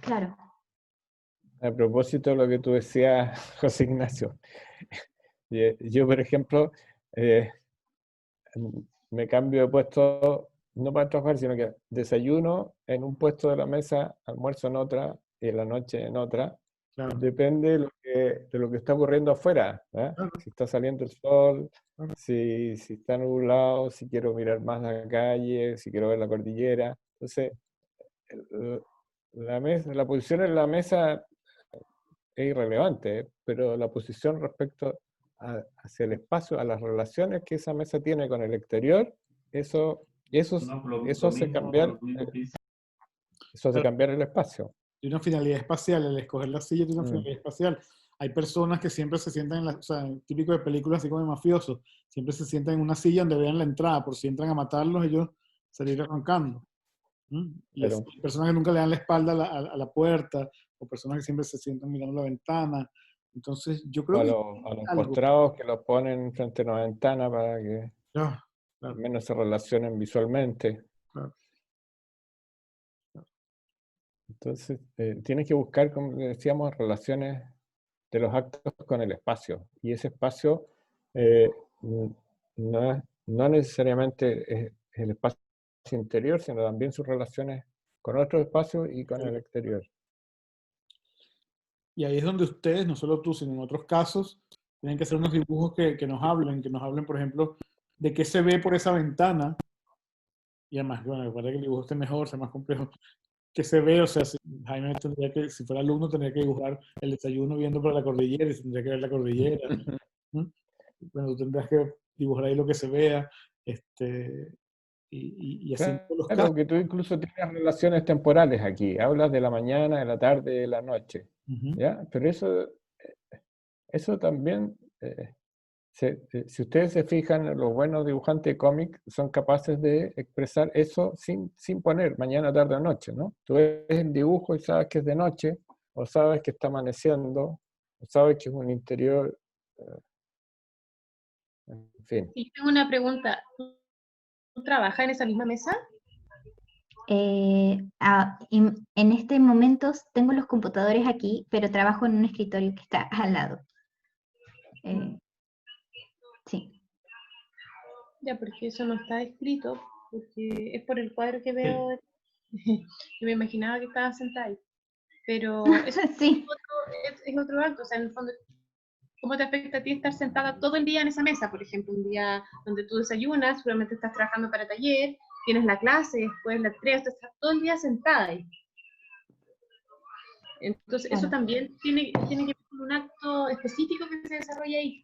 Claro. A propósito de lo que tú decías, José Ignacio, yo, por ejemplo, me cambio de puesto, no para trabajar, sino que desayuno en un puesto de la mesa, almuerzo en otra y en la noche en otra. Claro. Depende de lo que está ocurriendo afuera, ¿eh? Claro. Si está saliendo el sol, si está nublado, si quiero mirar más la calle, si quiero ver la cordillera. Entonces, la posición en la mesa es irrelevante, pero la posición respecto hacia el espacio, a las relaciones que esa mesa tiene con el exterior, eso hace cambiar, el espacio. Tiene una finalidad espacial, el escoger la silla tiene una finalidad espacial. Hay personas que siempre se sientan o sea, típico de películas así como de mafiosos, siempre se sientan en una silla donde vean la entrada, por si entran a matarlos, ellos salir arrancando. Y Pero- así, personas que nunca le dan la espalda a la puerta, o personas que siempre se sientan mirando la ventana. Entonces, yo O creo a que los algo. postrados que los ponen frente a una ventana para que Ah, al claro, menos se relacionen visualmente. claro. Entonces, tienes que buscar, como decíamos, relaciones de los actos con el espacio. Y ese espacio no necesariamente es el espacio interior, sino también sus relaciones con otros espacios y con el exterior. Y ahí es donde ustedes, no solo tú, sino en otros casos, tienen que hacer unos dibujos que nos hablen, por ejemplo, de qué se ve por esa ventana. Y además, bueno, recuerda que el dibujo esté mejor, sea más complejo. ¿Qué se ve? O sea, Jaime tendría que, si fuera alumno, tendría que dibujar el desayuno viendo para la cordillera, y tendría que ver la cordillera. Bueno, tú tendrás que dibujar ahí lo que se vea, y así en todos los Claro, casos. que tú incluso tienes relaciones temporales aquí. Hablas de la mañana, de la tarde, de la noche. ¿Ya? Pero eso también, si ustedes se fijan, los buenos dibujantes de cómic son capaces de expresar eso sin poner mañana, tarde o noche, ¿no? Tú ves el dibujo y sabes que es de noche, o sabes que está amaneciendo, o sabes que es un interior, en fin. Y tengo una pregunta. ¿Tú trabajas en esa misma mesa? En este momento tengo los computadores aquí, pero trabajo en un escritorio que está al lado. Sí. Ya, porque eso no está escrito, porque es por el cuadro que veo. Yo me imaginaba que estaba sentada ahí. Pero eso Sí. es otro acto, o sea, en el fondo, ¿cómo te afecta a ti estar sentada todo el día en esa mesa? Por ejemplo, un día donde tú desayunas, seguramente estás trabajando para taller, tienes la clase, después la entrega, estás todo el día sentada ahí. Entonces, eso también tiene que ver con un acto específico que se desarrolla ahí.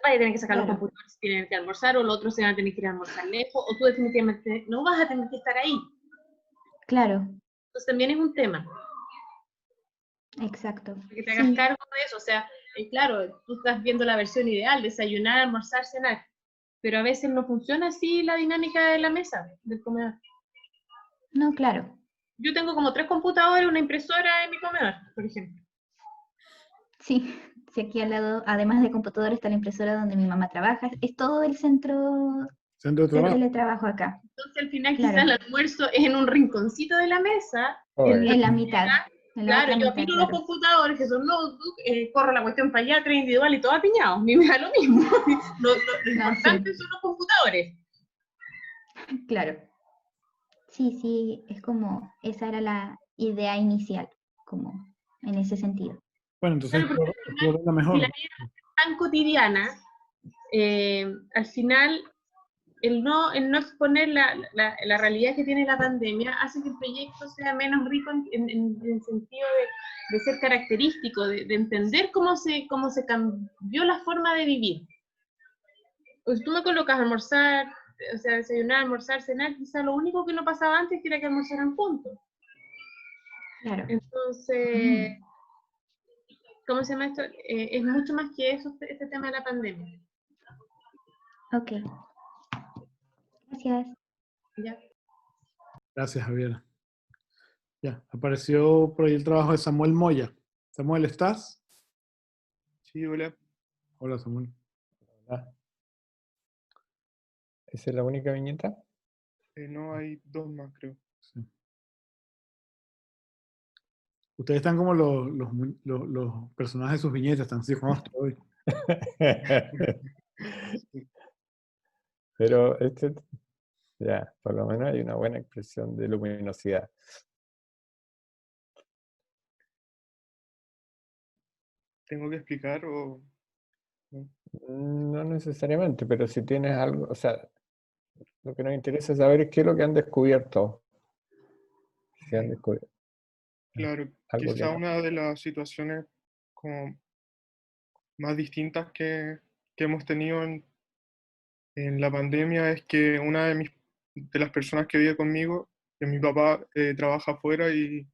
Vaya a tener que sacar los computadores si tienen que almorzar, o los otros se van a tener que ir a almorzar lejos, o tú definitivamente no vas a tener que estar ahí. Claro. Entonces también es un tema. Exacto. Que te hagas cargo de eso, o sea, claro, tú estás viendo la versión ideal, desayunar, almorzar, cenar, pero a veces no funciona así la dinámica de la mesa, del comedor. No, claro. Yo tengo como 3 computadores, una impresora en mi comedor, por ejemplo. Sí, aquí al lado, además de computador, está la impresora donde mi mamá trabaja. Es todo el centro de teletrabajo acá. Entonces al final Claro. quizás el almuerzo es en un rinconcito de la mesa. En la mitad. En la Claro, otra yo mitad, miro claro. los computadores que son notebook, corro la cuestión para allá, 3 individual y todo apiñado. A mí me da lo mismo. Lo importante son los computadores. Claro. Sí, es como, esa era la idea inicial, como en ese sentido. Bueno, entonces Claro, explora la mejor. si la vida es tan cotidiana, al final el no exponer la realidad que tiene la pandemia hace que el proyecto sea menos rico en el sentido de ser característico, de entender cómo se cambió la forma de vivir. Pues tú me colocas a almorzar, o sea, desayunar, almorzar, cenar, quizá lo único que no pasaba antes era que almorzaran juntos. Claro. Entonces, ¿cómo se llama esto? Es mucho más que eso, este tema de la pandemia. Ok. Gracias. ¿Ya? Gracias, Javier. Ya, apareció por ahí el trabajo de Samuel Moya. Samuel, ¿estás? Sí, hola. Hola, Samuel. Hola. ¿Esa es la única viñeta? No, hay 2 más, creo. Sí. Ustedes están como los personajes de sus viñetas, están así como hoy. Pero ya, por lo menos hay una buena expresión de luminosidad. ¿Tengo que explicar o...? No? No necesariamente, pero si tienes algo, o sea, lo que nos interesa es saber qué es lo que han descubierto. Si han descubierto Claro, algo que quizá no. una de las situaciones como más distintas que hemos tenido en la pandemia es que una de las personas que vive conmigo, que mi papá trabaja afuera y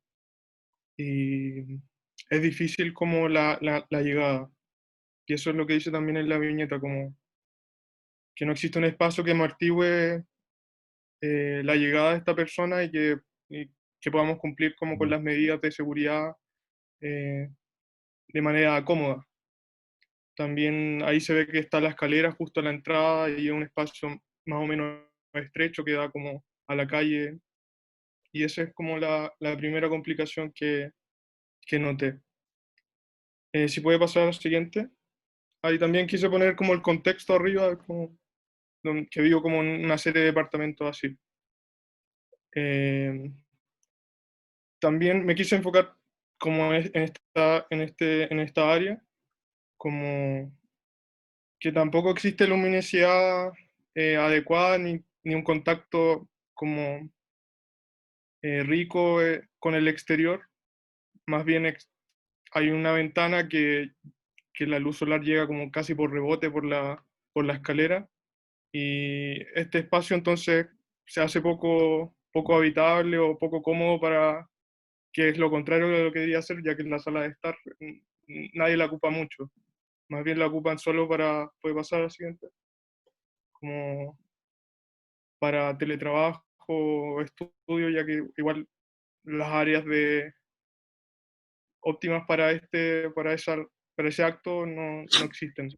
es difícil como la llegada. Y eso es lo que dice también en la viñeta, como que no existe un espacio que amortigüe la llegada de esta persona y que podamos cumplir como con las medidas de seguridad de manera cómoda. También ahí se ve que está la escalera justo a la entrada y un espacio más o menos estrecho que da como a la calle. Y esa es como la primera complicación que noté. Si puede pasar al siguiente. Ahí también quise poner como el contexto arriba, como, que vivo como en una serie de departamentos así. También me quise enfocar como en esta área, como que tampoco existe luminosidad adecuada ni un contacto como rico con el exterior. Más bien hay una ventana que la luz solar llega como casi por rebote por la escalera, y este espacio entonces se hace poco habitable o poco cómodo que es lo contrario de lo que debería ser, ya que en la sala de estar nadie la ocupa mucho. Más bien la ocupan solo puede pasar al siguiente, como para teletrabajo o estudio, ya que igual las áreas óptimas para ese acto no existen.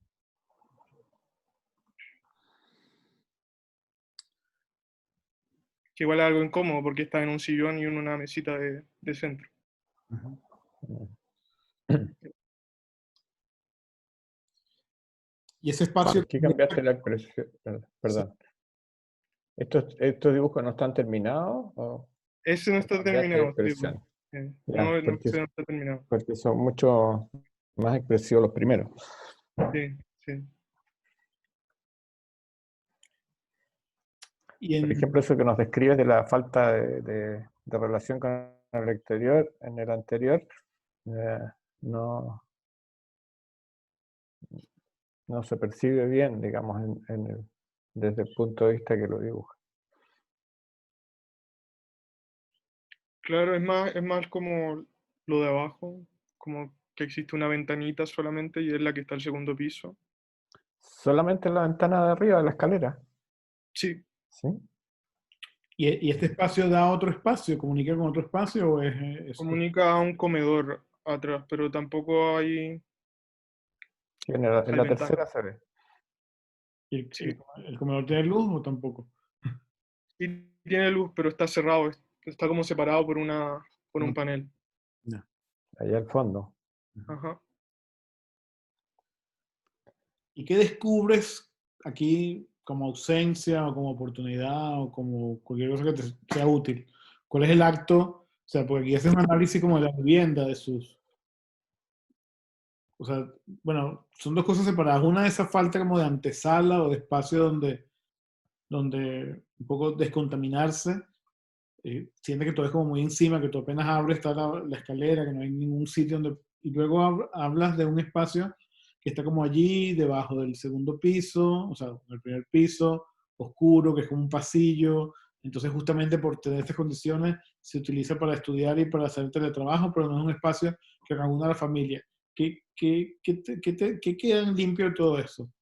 Que igual es algo incómodo porque estás en un sillón y en una mesita de centro. Y ese espacio... ¿Por qué cambiaste la expresión? Perdón. ¿Estos dibujos no están terminados? ¿O Ese no está cambiaste de terminado. expresión? Ya, no porque está terminado. Porque son mucho más expresivos los primeros. Sí, sí. Por ejemplo, eso que nos describes de la falta de relación con el exterior en el anterior, no se percibe bien, digamos, desde el punto de vista que lo dibuja. Claro, es más como lo de abajo, como que existe una ventanita solamente y es la que está al segundo piso. ¿Solamente en la ventana de arriba de la escalera? Sí. ¿Sí? ¿Y este espacio da otro espacio? ¿Comunica con otro espacio o es Comunica a un comedor atrás, pero tampoco hay... En la tercera se ve. ¿El comedor tiene luz o tampoco? Sí, tiene luz, pero está cerrado, está como separado por un panel. No. Allá al fondo. Ajá. ¿Y qué descubres aquí como ausencia o como oportunidad o como cualquier cosa que te sea útil? ¿Cuál es el acto? O sea, porque aquí haces un análisis como de la vivienda, de sus... O sea, bueno, son dos cosas separadas. Una es esa falta como de antesala o de espacio donde un poco descontaminarse. Siente que todo es como muy encima, que tú apenas abres, está la escalera, que no hay ningún sitio donde... Y luego hablas de un espacio que está como allí, debajo del segundo piso, o sea, en el primer piso, oscuro, que es como un pasillo. Entonces, justamente por tener estas condiciones, se utiliza para estudiar y para hacer teletrabajo, pero no es un espacio que reúna a la familia. ¿Qué queda limpio de todo eso?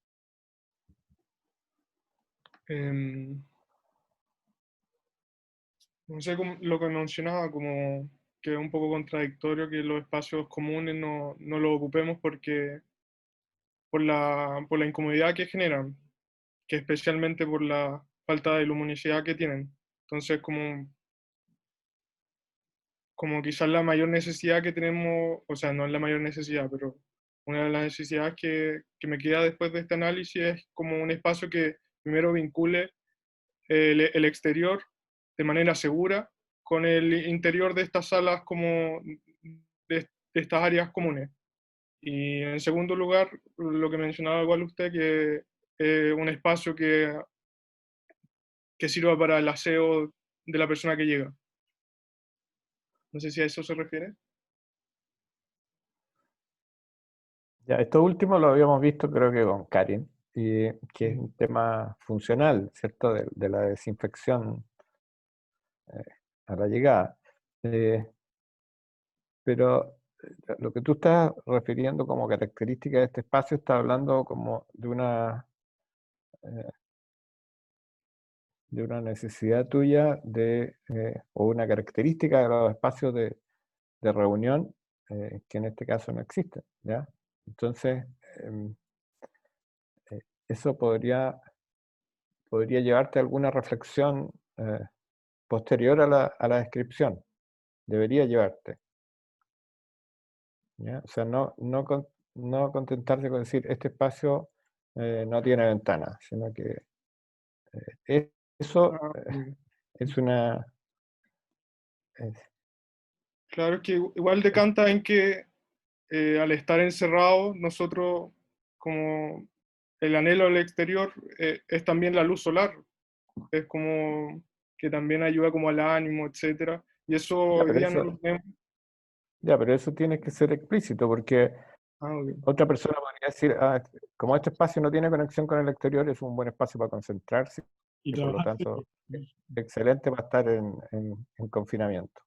No sé, lo que mencionaba, como que es un poco contradictorio que los espacios comunes no los ocupemos porque por la incomodidad que generan, que especialmente por la falta de luminosidad que tienen. Entonces, como quizás la mayor necesidad que tenemos, o sea, no es la mayor necesidad, pero una de las necesidades que me queda después de este análisis es como un espacio que primero vincule el exterior de manera segura con el interior de estas salas como de estas áreas comunes. Y en segundo lugar, lo que mencionaba igual usted, que un espacio que sirva para el aseo de la persona que llega. No sé si a eso se refiere. Ya, esto último lo habíamos visto creo que con Karin, y que es un tema funcional, ¿cierto? De la desinfección a la llegada. Pero lo que tú estás refiriendo como característica de este espacio, está hablando como de de una necesidad tuya o una característica de los espacios de reunión que en este caso no existen, ¿ya? Entonces, eso podría llevarte a alguna reflexión posterior a la descripción. Debería llevarte, ¿ya? O sea, no contentarse con decir este espacio no tiene ventana, sino que eso es una... Claro, es que igual decanta en que al estar encerrados, nosotros, como el anhelo al exterior, es también la luz solar. Es como que también ayuda como al ánimo, etcétera. Y eso hoy día no lo tenemos. Ya, pero eso tiene que ser explícito, porque otra persona podría decir, como este espacio no tiene conexión con el exterior, es un buen espacio para concentrarse y por lo tanto excelente para estar en confinamiento.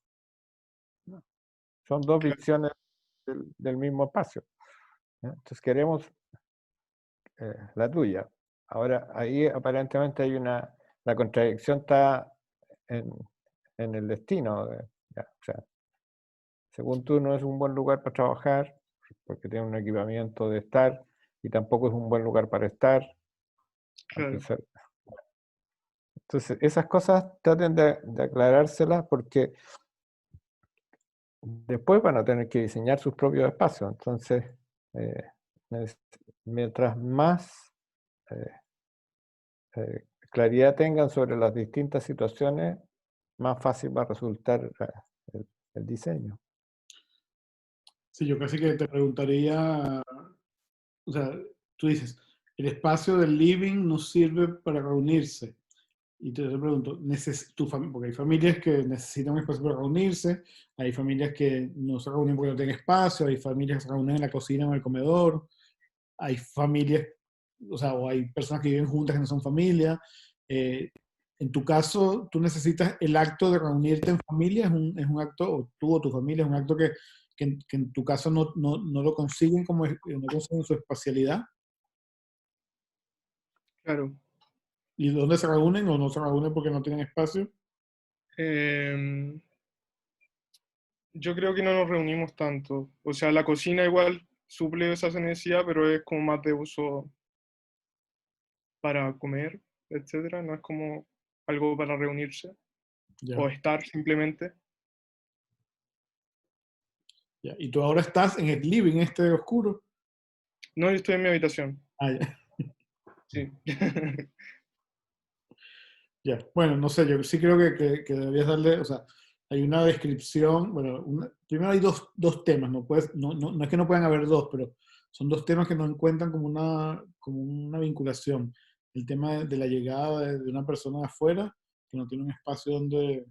Son dos visiones del mismo espacio, ¿no? Entonces queremos la tuya. Ahora, ahí aparentemente hay la contradicción está en el destino. Ya, o sea, según tú no es un buen lugar para trabajar, porque tiene un equipamiento de estar, y tampoco es un buen lugar para estar. Claro. Entonces, esas cosas traten de aclarárselas, porque después van a tener que diseñar sus propios espacios. Entonces, mientras más claridad tengan sobre las distintas situaciones, más fácil va a resultar el diseño. Sí, yo casi que te preguntaría, o sea, tú dices, el espacio del living no sirve para reunirse. Y te pregunto, porque hay familias que necesitan un espacio para reunirse, hay familias que no se reúnen porque no tienen espacio, hay familias que se reúnen en la cocina o en el comedor, hay familias, o sea, o hay personas que viven juntas que no son familia. En tu caso, tú necesitas el acto de reunirte en familia, es un acto, o tú o tu familia, es un acto que en tu caso no lo consiguen no consiguen su espacialidad. Claro. ¿Y dónde se reúnen o no se reúnen porque no tienen espacio? Yo creo que no nos reunimos tanto. O sea, la cocina igual suple esa necesidad, pero es como más de uso para comer, etcétera. No es como algo para reunirse o estar simplemente. Ya. ¿Y tú ahora estás en el living este oscuro? No, yo estoy en mi habitación. Ah, ya. Sí. Ya, bueno, no sé, yo sí creo que deberías darle, o sea, hay una descripción, bueno, primero hay dos temas, no es que no puedan haber dos, pero son dos temas que no encuentran como una vinculación. El tema de la llegada de una persona de afuera, que no tiene un espacio donde...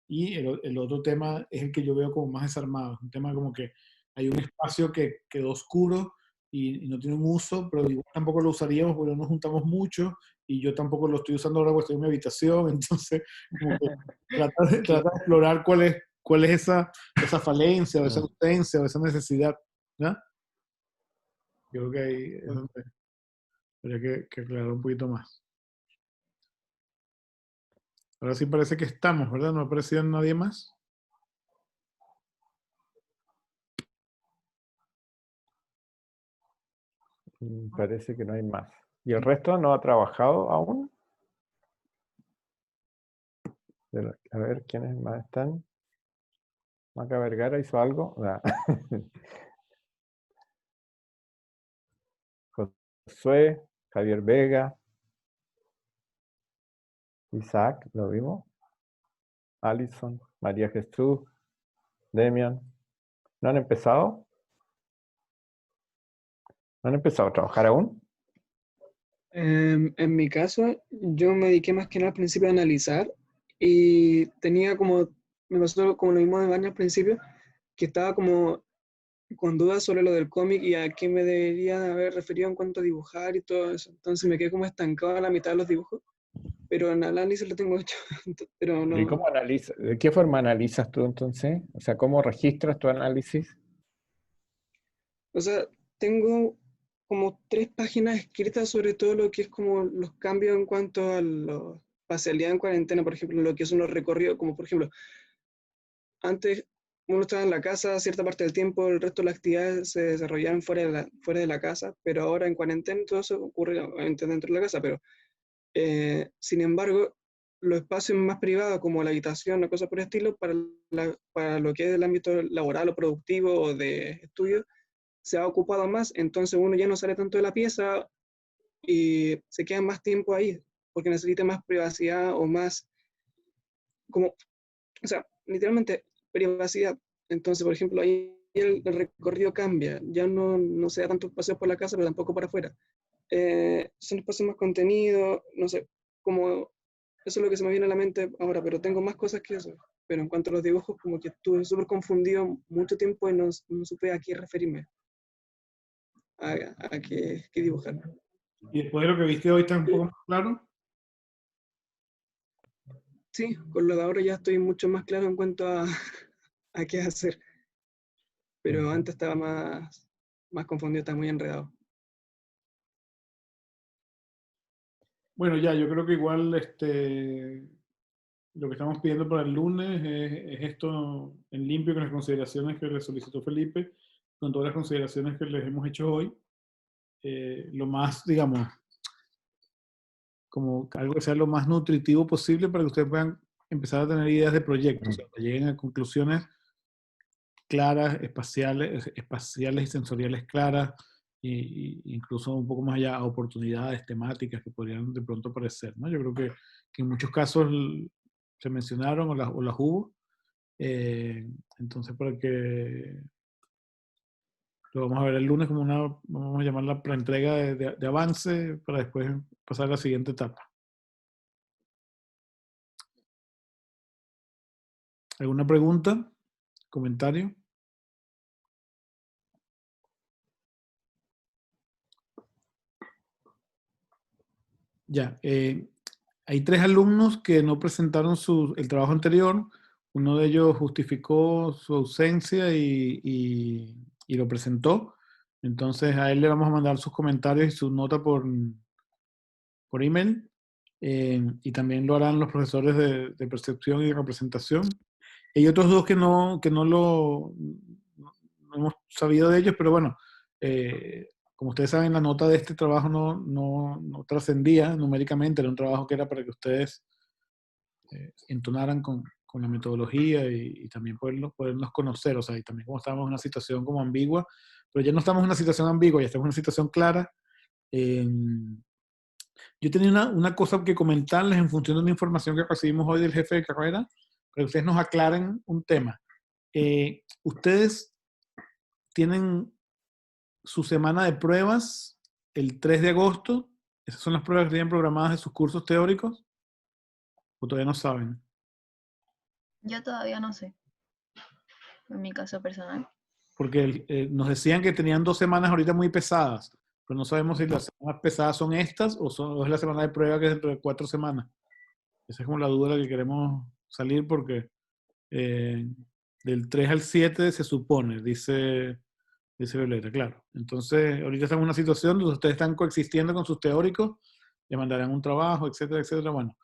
Y el otro tema es el que yo veo como más desarmado, un tema como que hay un espacio que quedó oscuro y no tiene un uso, pero igual tampoco lo usaríamos porque no nos juntamos mucho y yo tampoco lo estoy usando ahora porque estoy en mi habitación, entonces como que trata de explorar cuál es esa falencia o esa ausencia o esa necesidad, ¿no? Yo creo que ahí es donde habría que aclarar un poquito más. Ahora sí parece que estamos, ¿verdad? ¿No ha aparecido nadie más? Parece que no hay más. ¿Y el resto no ha trabajado aún? A ver, ¿quiénes más están? Maca Vergara hizo algo. Josué, Javier Vega, Isaac, ¿lo vimos? Alison, María Jesús, Demian. ¿No han empezado? ¿No han empezado a trabajar aún? En mi caso, yo me dediqué más que nada al principio a analizar y me pasó como lo mismo de Vania al principio, que estaba como con dudas sobre lo del cómic y a qué me debería haber referido en cuanto a dibujar y todo eso. Entonces me quedé como estancado a la mitad de los dibujos, pero en análisis lo tengo hecho. Pero no. ¿Y cómo analizas? ¿De qué forma analizas tú entonces? O sea, ¿cómo registras tu análisis? O sea, tengo como 3 páginas escritas sobre todo lo que es como los cambios en cuanto a espacialidad en cuarentena, por ejemplo, lo que es unos recorridos, como por ejemplo, antes uno estaba en la casa cierta parte del tiempo, el resto de las actividades se desarrollaban fuera de la casa, pero ahora en cuarentena todo eso ocurre obviamente dentro de la casa, pero sin embargo, los espacios más privados como la habitación o cosas por el estilo, para lo que es el ámbito laboral o productivo o de estudio, se ha ocupado más, entonces uno ya no sale tanto de la pieza y se queda más tiempo ahí, porque necesita más privacidad o más, como, o sea, literalmente privacidad. Entonces, por ejemplo, ahí el recorrido cambia, ya no se da tantos paseos por la casa, pero tampoco para afuera. Son espacios más contenidos, no sé, como eso es lo que se me viene a la mente ahora, pero tengo más cosas que eso. Pero en cuanto a los dibujos, como que estuve súper confundido mucho tiempo y no supe a qué referirme, a qué dibujar. ¿Y después de lo que viste hoy está un poco más claro? Sí, con lo de ahora ya estoy mucho más claro en cuanto a qué hacer. Pero antes estaba más confundido, estaba muy enredado. Bueno, ya, yo creo que igual lo que estamos pidiendo para el lunes es esto en limpio con las consideraciones que le solicitó Felipe, con todas las consideraciones que les hemos hecho hoy. Lo más, digamos, como algo que sea lo más nutritivo posible para que ustedes puedan empezar a tener ideas de proyectos, o sea, que lleguen a conclusiones claras, espaciales y sensoriales claras, incluso un poco más allá a oportunidades temáticas que podrían de pronto aparecer, ¿no? Yo creo que en muchos casos se mencionaron o las hubo. Entonces, para que lo vamos a ver el lunes como vamos a llamarla preentrega de avance para después pasar a la siguiente etapa. ¿Alguna pregunta? ¿Comentario? Ya, hay 3 alumnos que no presentaron el trabajo anterior. Uno de ellos justificó su ausencia y lo presentó. Entonces a él le vamos a mandar sus comentarios y su nota por email. Y también lo harán los profesores de percepción y de representación. Hay otros 2 que no hemos sabido de ellos, pero bueno, como ustedes saben, la nota de este trabajo no trascendía numéricamente, era un trabajo que era para que ustedes entonaran con la metodología y también podernos conocer, o sea, y también como estábamos en una situación como ambigua, pero ya no estamos en una situación ambigua, ya estamos en una situación clara. Yo tenía una cosa que comentarles en función de una información que recibimos hoy del jefe de carrera, para que ustedes nos aclaren un tema. Ustedes tienen su semana de pruebas el 3 de agosto. ¿Esas son las pruebas que tienen programadas de sus cursos teóricos? ¿O todavía no saben? Yo todavía no sé, en mi caso personal. Porque nos decían que tenían 2 semanas ahorita muy pesadas, pero no sabemos si las semanas pesadas son estas o es la semana de prueba que es dentro de 4 semanas. Esa es como la duda de la que queremos salir porque del 3 al 7 se supone, dice Violeta, claro. Entonces, ahorita estamos en una situación donde ustedes están coexistiendo con sus teóricos, le mandarán un trabajo, etcétera, etcétera. Bueno,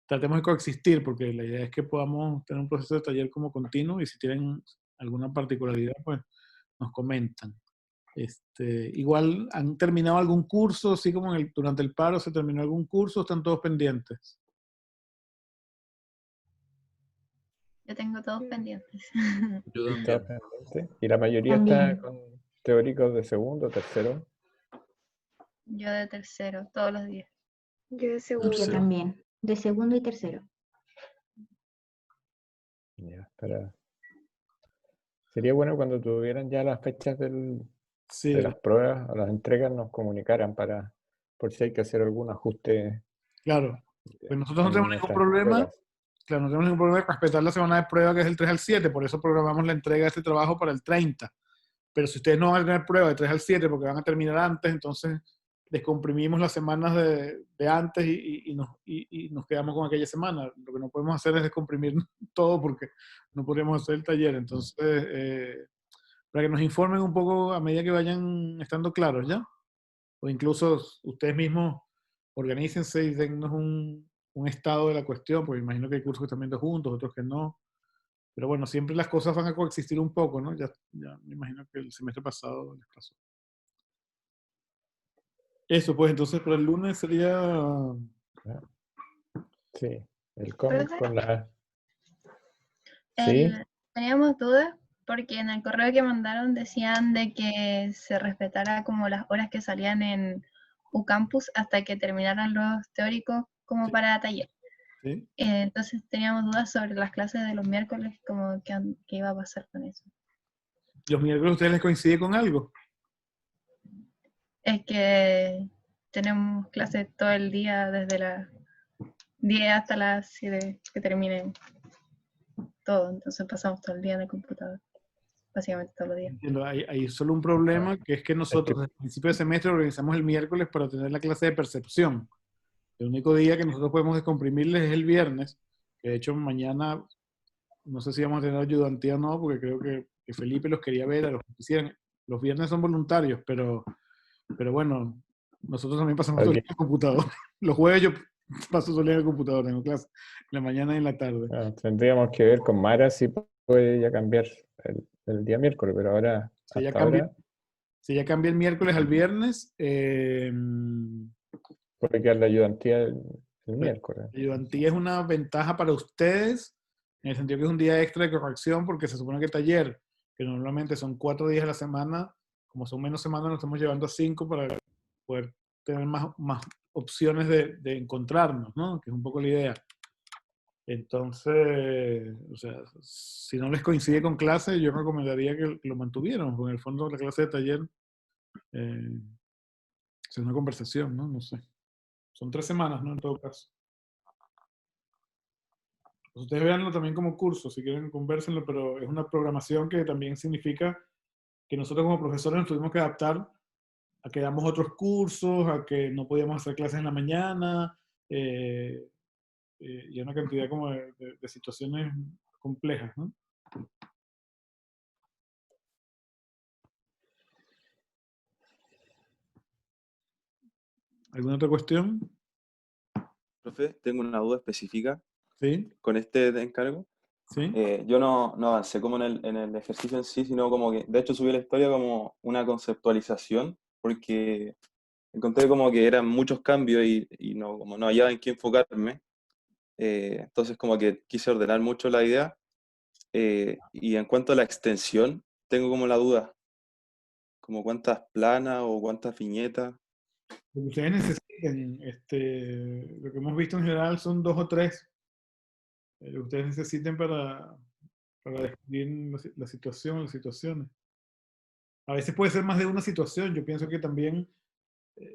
tratemos de coexistir porque la idea es que podamos tener un proceso de taller como continuo y si tienen alguna particularidad, pues nos comentan. Igual, ¿han terminado algún curso? Así como durante el paro se terminó algún curso, ¿están todos pendientes? Yo tengo todos pendientes. Yo Todos también. pendientes. Y la mayoría También. está con teóricos de segundo, tercero. Yo de tercero, todos los días. Yo de Yo segundo. también, de segundo y tercero. Ya, sería bueno cuando tuvieran ya las fechas Sí, de las pruebas o las entregas nos comunicaran por si hay que hacer algún ajuste claro. Pues nosotros no en tenemos ningún nuestras problema. entregas. Claro, no tenemos ningún problema de respetar la semana de prueba que es del 3 al 7, por eso programamos la entrega de este trabajo para el 30. Pero si ustedes no van a tener prueba de 3 al 7 porque van a terminar antes, entonces descomprimimos las semanas de antes y nos quedamos con aquella semana. Lo que no podemos hacer es descomprimir todo porque no podríamos hacer el taller. Entonces, para que nos informen un poco a medida que vayan estando claros, ¿ya? O incluso ustedes mismos organícense y dennos un estado de la cuestión, porque imagino que hay cursos que están viendo juntos, otros que no. Pero bueno, siempre las cosas van a coexistir un poco, ¿no? Ya me imagino que el semestre pasado les pasó. Eso, pues entonces para el lunes sería... Sí, el cómic Profe, con la... Sí, teníamos dudas porque en el correo que mandaron decían de que se respetara como las horas que salían en UCampus hasta que terminaran los teóricos como para taller. ¿Sí? Entonces teníamos dudas sobre las clases de los miércoles, como qué iba a pasar con eso. ¿Los miércoles a ustedes les coincide con algo? Es que tenemos clases todo el día, desde las 10 hasta las 7 que termine todo, entonces pasamos todo el día en el computador, básicamente todos los días. Entiendo, hay solo un problema, que es que nosotros desde el principio de semestre organizamos el miércoles para tener la clase de percepción. El único día que nosotros podemos descomprimirles es el viernes, que de hecho mañana, no sé si vamos a tener ayudantía o no, porque creo que Felipe los quería ver a los que quisieran. Los viernes son voluntarios, pero bueno, nosotros también pasamos todo el día en el computador. Los jueves yo paso todo el día en el computador, tengo clase en la mañana y en la tarde. tendríamos que ver con Mara si puede ya cambiar el día miércoles, pero ahora, Si ya hasta cambia, ahora, si ya cambia el miércoles al viernes, puede quedar la ayudantía el miércoles. la ayudantía es una ventaja para ustedes, en el sentido que es un día extra de corrección, porque se supone que el taller, que normalmente son 4 días a la semana, como son menos semanas, nos estamos llevando a 5 para poder tener más opciones de encontrarnos, ¿no? Que es un poco la idea. Entonces, o sea, si no les coincide con clase, yo recomendaría que lo mantuvieran, porque en el fondo la clase de taller es una conversación, ¿no? No sé. Son 3 semanas, ¿no? En todo caso. Pues ustedes véanlo también como curso, si quieren convérsenlo, pero es una programación que también significa que nosotros como profesores nos tuvimos que adaptar a que damos otros cursos, a que no podíamos hacer clases en la mañana, y una cantidad como de situaciones complejas, ¿no? ¿Alguna otra cuestión? Profe, tengo una duda específica Sí, con este encargo. sí. Yo no avancé como en el ejercicio en sí, sino como que, de hecho, subí la historia como una conceptualización, porque encontré como que eran muchos cambios y no, como no hallaba en qué enfocarme. Entonces como que quise ordenar mucho la idea. Y en cuanto a la extensión, tengo como la duda, como cuántas planas o cuántas viñetas. Lo que ustedes necesiten, lo que hemos visto en general son 2 o 3. Lo que ustedes necesiten para describir la situación, las situaciones. A veces puede ser más de una situación. Yo pienso que también,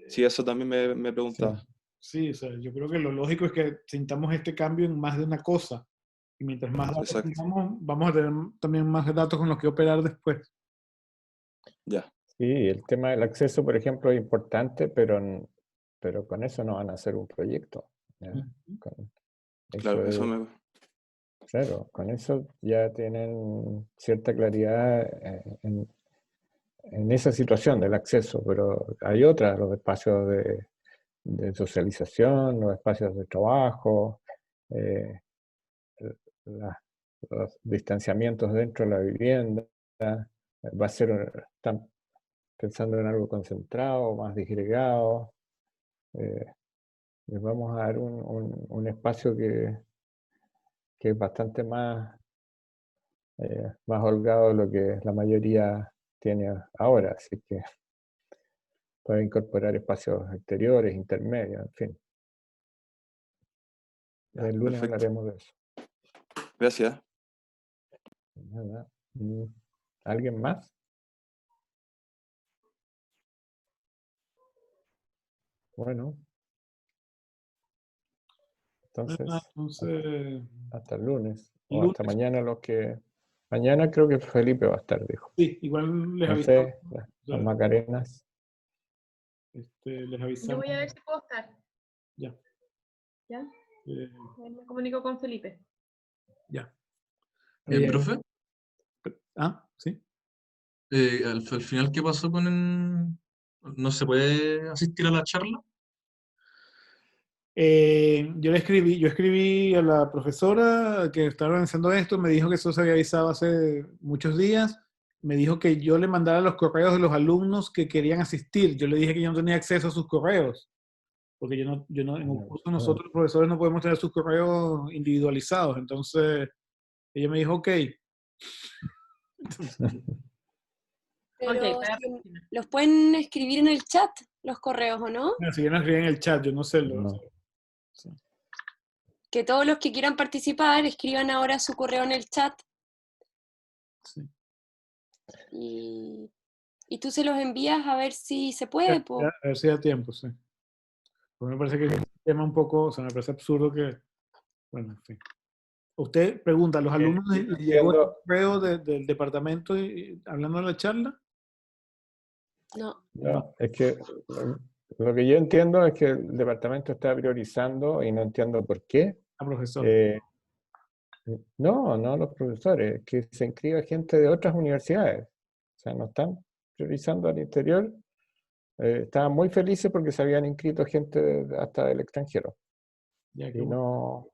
Sí, eso también me preguntaba. sí, o sea, yo creo que lo lógico es que sintamos este cambio en más de una cosa. Y mientras más datos Exacto. tengamos, vamos a tener también más datos con los que operar después. Ya. Sí, el tema del acceso, por ejemplo, es importante, pero con eso no van a hacer un proyecto. ¿ya? Claro, eso me... Claro, con eso ya tienen cierta claridad en esa situación del acceso, pero hay otras, los espacios de socialización, los espacios de trabajo, los distanciamientos dentro de la vivienda. Va a ser, están pensando en algo concentrado, más disgregado. Les vamos a dar un espacio que es bastante más holgado de lo que la mayoría tiene ahora, así que puede incorporar espacios exteriores, intermedios, en fin. El lunes Perfecto. hablaremos de eso. Gracias. Nada. ¿Alguien más? Bueno. Entonces, hasta el lunes. O hasta mañana los que... Mañana creo que Felipe va a estar, dijo. Sí, igual les No avisamos. sé, las Macarenas. Les avisamos. Yo voy a ver si puedo estar. Ya. ¿Ya? Me comunico con Felipe. Ya. ¿Profe? ¿Sí? Al final, ¿qué pasó con el... ¿No se puede asistir a la charla? Yo escribí a la profesora que estaba organizando esto, me dijo que eso se había avisado hace muchos días, me dijo que yo le mandara los correos de los alumnos que querían asistir. Yo le dije que yo no tenía acceso a sus correos, porque en un curso nosotros los profesores no podemos tener sus correos individualizados. Entonces, ella me dijo, ok. Pero los pueden escribir en el chat, los correos, ¿o no? Si quieren escribir en el chat, yo no sé. Sí. Que todos los que quieran participar escriban ahora su correo en el chat. Sí. Y tú se los envías a ver si se puede. A ver si da tiempo, sí. Porque me parece que es un tema un poco, o sea, me parece absurdo que, bueno, en fin. Usted pregunta, ¿a los alumnos les llegó el correo del departamento hablando de la charla? No, es que lo que yo entiendo es que el departamento está priorizando y no entiendo por qué. A profesor. No los profesores, que se inscriba gente de otras universidades. O sea, no están priorizando al interior. Estaban muy felices porque se habían inscrito gente hasta del extranjero. Y no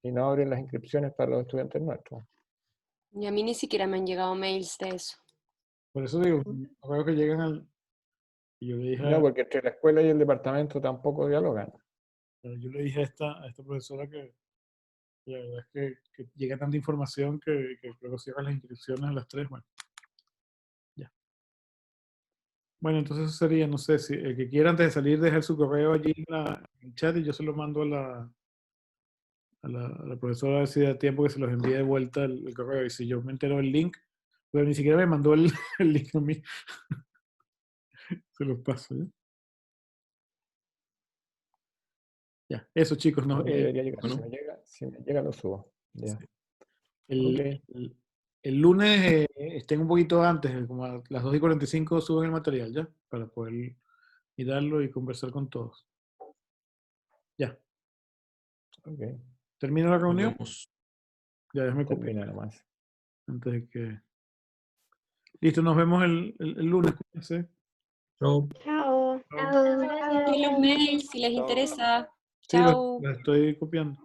abren las inscripciones para los estudiantes nuestros. Y a mí ni siquiera me han llegado mails de eso. Por eso digo, no creo que lleguen al... Yo le dije no, porque entre la escuela y el departamento tampoco dialogan. Yo le dije a esta profesora que la verdad es que llega tanta información que luego cierran las inscripciones a las 3. Bueno, ya. Bueno, entonces eso sería, no sé, si el que quiera antes de salir dejar su correo allí en el chat y yo se lo mando a la profesora a ver si da tiempo que se los envíe de vuelta el correo. Y si yo me entero del link, pero ni siquiera me mandó el link a mí. Se los paso, ¿ya? Ya, eso chicos, no. Debería llegar. Bueno. Si me llega lo subo. Ya. Sí. El lunes estén un poquito antes, como a las 2:45 suben el material, ¿ya? Para poder mirarlo y conversar con todos. Ya. Okay. ¿Termina la reunión? Ya, déjame copiar nomás. Antes de que... Listo, nos vemos el lunes. Cuídense. Chao. Chao. Gracias. Los mails si les interesa. Sí, Chao. los estoy copiando.